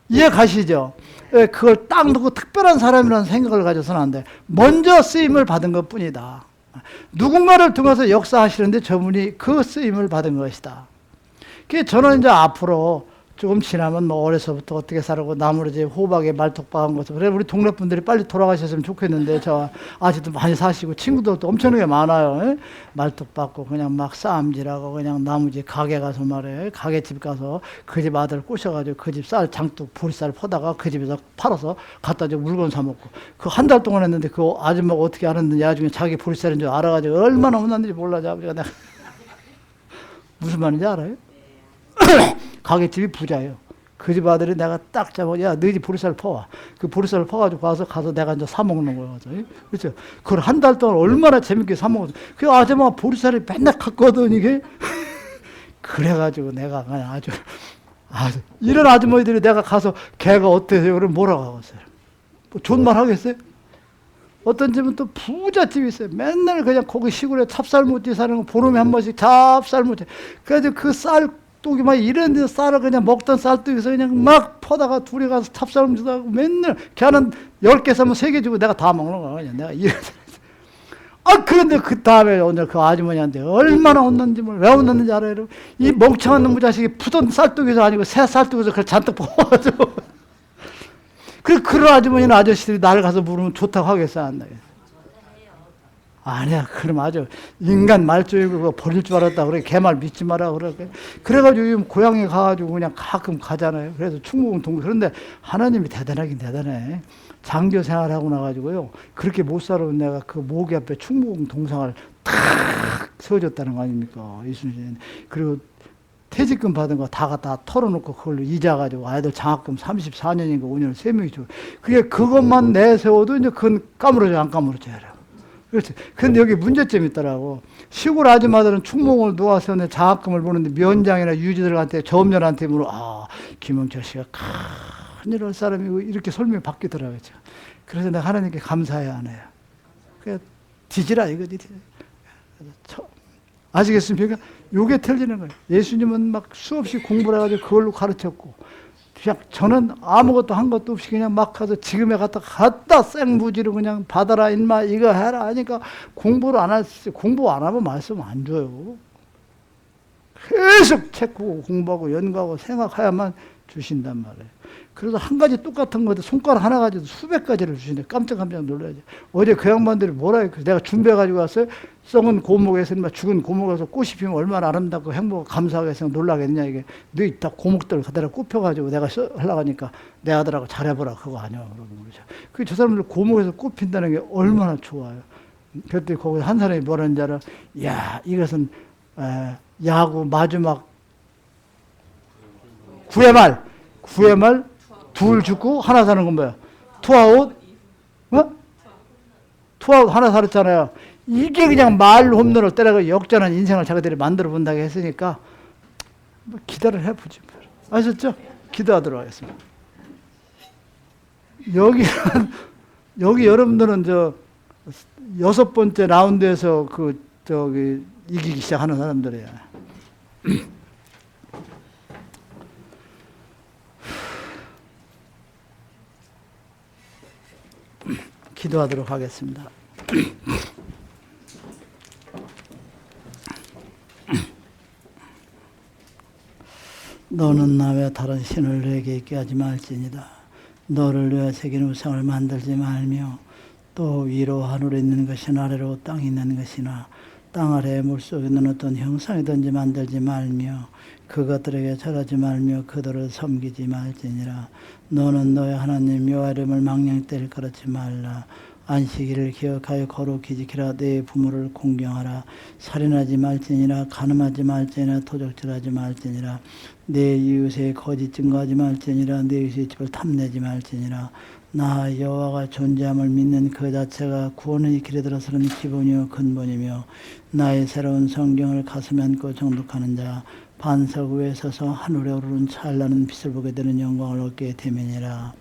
[SPEAKER 1] 이해 가시죠? 그걸 딱 놓고 특별한 사람이라는 생각을 가져서는 안 돼. 먼저 쓰임을 받은 것 뿐이다. 누군가를 통해서 역사하시는데 저분이 그 쓰임을 받은 것이다. 그래서 저는 이제 앞으로 조금 지나면 뭐 어려서부터 어떻게 살고 나무르지 호박에 말뚝박은 것을 그래 우리 동네 분들이 빨리 돌아가셨으면 좋겠는데 저 아직도 많이 사시고 친구들도 엄청나게 많아요. 말뚝박고 그냥 막 싸움질하고 그냥 나무집 가게 가서 말해 가게집 가서 그 집 아들 꼬셔가지고 그 집 쌀 장독 보리쌀 퍼다가 그 집에서 팔아서 갖다 줘 물건 사 먹고 그 한 달 동안 했는데 그 아줌마가 어떻게 알았는지 나중에 자기 보리쌀인 줄 알아가지고 얼마나 혼났는지 몰라 아버지가 내가 무슨 말인지 알아요? 가게집이 부자예요. 그 집 아들이 내가 딱 잡아, 야, 너희 집 보리쌀 퍼와. 그 보리쌀을 퍼가지고 가서 내가 이제 사먹는 거야. 그렇죠? 그걸 한 달 동안 얼마나 재밌게 사먹었어. 그 아줌마가 보리쌀이 맨날 갔거든, 이게. 그래가지고 내가 그냥 아주, 이런 아주머니들이 내가 가서 걔가 어때요? 그러면 뭐라고 하겠어요? 뭐 좋은 말 하겠어요? 어떤 집은 또 부잣집이 있어요. 맨날 그냥 거기 시골에 찹쌀무치 사는 거 보름에 한 번씩 찹쌀무치. 그래서 그 쌀독이 막 이런 데 쌀을 그냥 먹던 쌀독에서 그냥 막 퍼다가 둘이 가서 찹쌀무치도 하고 맨날 걔는 10개 사면 3개 주고 내가 다 먹는 거야. 그냥 내가 이런. 그런데 그 다음에 오늘 그 아주머니한테 얼마나 혼났는지 왜 혼났는지 알아요? 이 멍청한 놈의 자식이 푸던 쌀독에서 아니고 새 쌀독에서 그걸 잔뜩 퍼가지고. 그런 아주머니는 아저씨들이 나를 가서 물으면 좋다고 하겠어, 안 나겠어? 아니야, 그럼 아주 인간 말조이고 버릴 줄 알았다. 그래, 걔말 믿지 마라. 그래. 그래가지고 요즘 고향에 가가지고 그냥 가끔 가잖아요. 그래서 충무공 동굴. 그런데 하나님이 대단하긴 대단해. 장교 생활하고 나가지고요. 그렇게 못 살아온 내가 그 모기 앞에 충무공 동상을 탁 세워줬다는 거 아닙니까? 예수님. 그리고 퇴직금 받은 거 다 갖다 털어놓고 그걸로 이자 가지고 아이들 장학금 34년인가 5년을 3명이 주고 그게 그것만 내세워도 이제 그건 까무러져 안 까무러져요. 그렇지. 근데 여기 문제점이 있더라고. 시골 아줌마들은 충무공을 놓아서 장학금을 보는데 면장이나 유지들한테 저업녀한테 물어 김영철 씨가 큰일 할 사람이고 이렇게 설명이 바뀌더라고요. 그래서 내가 하나님께 감사해야 하네요. 그래 뒤지라 이거지. 아시겠습니까? 요게 틀리는 거예요. 예수님은 막 수없이 공부를 해가지고 그걸로 가르쳤고, 그냥 저는 아무것도 한 것도 없이 그냥 막 가서 지금에 갖다 생부지로 그냥 받아라, 인마, 이거 해라 하니까 공부를 안 했어요. 공부 안 하면 말씀 안 줘요. 계속 책 보고 공부하고 연구하고 생각해야만 주신단 말이에요. 그래서 한 가지 똑같은 건데 손가락 하나 가지고 수백 가지를 주시는데 깜짝깜짝 놀라야지. 어제 그 양반들이 뭐라 했고 내가 준비해가지고 왔어요. 썩은 고목에서 죽은 고목에서 꽃이 피면 얼마나 아름답고 행복하고 감사하겠어 놀라겠냐 이게. 너희 다 고목들을 갖다가 꼽혀가지고 내가 하려고 하니까 내 아들하고 잘해보라 그거 아니야. 저 사람들 고목에서 꽃 핀다는 게 얼마나 좋아요. 그때 거기서 한 사람이 뭐라는지 알아? 야 이것은 야구 마지막 9회 말 둘 죽고 하나 사는 건 뭐야? 투아웃? 어? 투아웃 하나 살았잖아요. 이게 그냥 말 홈런을 때려서 역전한 인생을 자기들이 만들어 본다고 했으니까 뭐 기대를 해보지. 아셨죠? 기도하도록 하겠습니다. 여기 여러분들은 저 6번째 라운드에서 이기기 시작하는 사람들이에요. 기도하도록 하겠습니다. 너는 나 외 다른 신을 내게 있게 하지 말지니라. 너를 위하여 새긴 우상을 만들지 말며 또 위로 하늘에 있는 것이나 아래로 땅에 있는 것이나 땅 아래 물속에 있는 어떤 형상이든지 만들지 말며 그것들에게 절하지 말며 그들을 섬기지 말지니라. 너는 너의 하나님 여호와 이름을 망령되이 일컬었지 말라. 안식일을 기억하여 거룩히 지키라. 내 부모를 공경하라. 살인하지 말지니라. 간음하지 말지니라. 도적질하지 말지니라. 내 이웃의 거짓 증거하지 말지니라. 내 이웃의 집을 탐내지 말지니라. 나 여호와가 존재함을 믿는 그 자체가 구원의 길에 들어서는 기본이요 근본이며 나의 새로운 성경을 가슴에 안고 정독하는 자 반석 위에 서서 하늘에 오르는 찬란한 빛을 보게 되는 영광을 얻게 되면이라.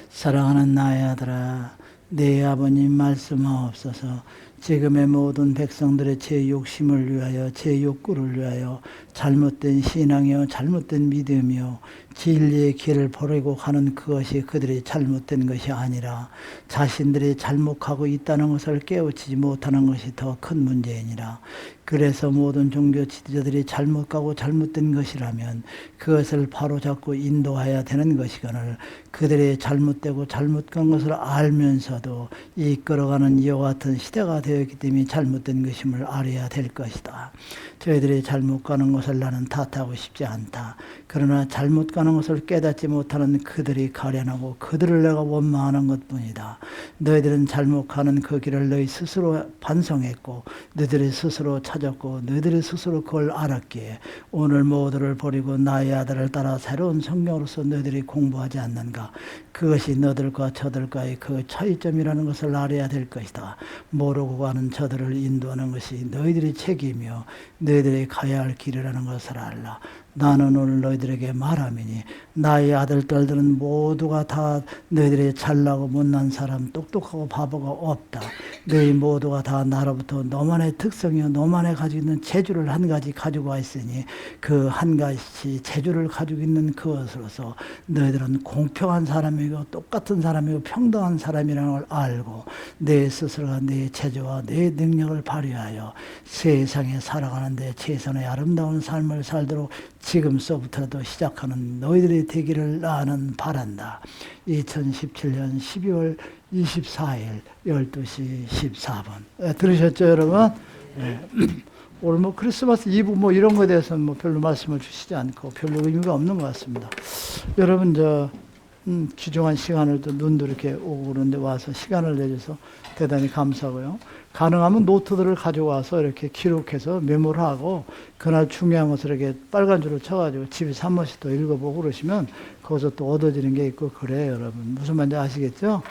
[SPEAKER 1] 사랑하는 나의 아들아, 내 아버님 말씀하옵소서. 지금의 모든 백성들의 제 욕심을 위하여 제 욕구를 위하여 잘못된 신앙이요 잘못된 믿음이요 진리의 길을 버리고 가는 그것이 그들이 잘못된 것이 아니라 자신들이 잘못하고 있다는 것을 깨우치지 못하는 것이 더 큰 문제이니라. 그래서 모든 종교 지도자들이 잘못 가고 잘못된 것이라면 그것을 바로잡고 인도해야 되는 것이거늘 그들이 잘못되고 잘못 간 것을 알면서도 이끌어가는 이와 같은 시대가 되었기 때문에 잘못된 것임을 알아야 될 것이다. 저희들이 잘못 가는 것을 나는 탓하고 싶지 않다. 그러나 잘못 가는 것을 깨닫지 못하는 그들이 가련하고 그들을 내가 원망하는 것뿐이다. 너희들은 잘못 가는 그 길을 너희 스스로 반성했고 너희들이 스스로 찾았고 너희들이 스스로 그걸 알았기에 오늘 모두를 버리고 나의 아들을 따라 새로운 성경으로서 너희들이 공부하지 않는가. 그것이 너들과 저들과의 그 차이점이라는 것을 알아야 될 것이다. 모르고 가는 저들을 인도하는 것이 너희들의 책임이요 너희들이 가야 할 길이라는 것을 알라. 나는 오늘 너희들에게 말하미니 나의 아들딸들은 모두가 다 너희들이 잘나고 못난 사람 똑똑하고 바보가 없다. 너희 모두가 다 나로부터 너만의 특성이요 너만의 가지고 있는 재주를 한 가지 가지고 와 있으니 그 한 가지 재주를 가지고 있는 그것으로서 너희들은 공평한 사람이고 똑같은 사람이고 평등한 사람이라는 걸 알고 내 스스로가 내 재주와 내 능력을 발휘하여 세상에 살아가는데 최선의 아름다운 삶을 살도록 지금서부터라도 시작하는 너희들이 되기를 나는 바란다. 2017년 12월 24일 12시 14분. 들으셨죠, 여러분? 오늘 뭐 크리스마스 이브 뭐 이런 거에 대해서는 뭐 별로 말씀을 주시지 않고 별로 의미가 없는 것 같습니다. 여러분, 귀중한 시간을 또 눈도 이렇게 오고 그런데 와서 시간을 내줘서 대단히 감사하고요. 가능하면 노트들을 가져와서 이렇게 기록해서 메모를 하고 그날 중요한 것을 이렇게 빨간 줄을 쳐가지고 집에서 한 번씩 또 읽어보고 그러시면 거기서 또 얻어지는 게 있고 그래요, 여러분. 무슨 말인지 아시겠죠?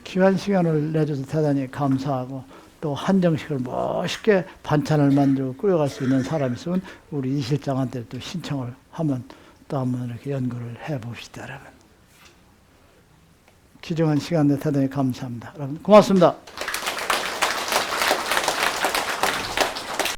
[SPEAKER 1] 귀한 시간을 내줘서 대단히 감사하고 또 한정식을 멋있게 반찬을 만들고 끓여갈 수 있는 사람이 있으면 우리 이 실장한테 또 신청을 하면 또 한번 이렇게 연구를 해봅시다, 여러분. 귀중한 시간 내 대단히 감사합니다. 여러분, 고맙습니다.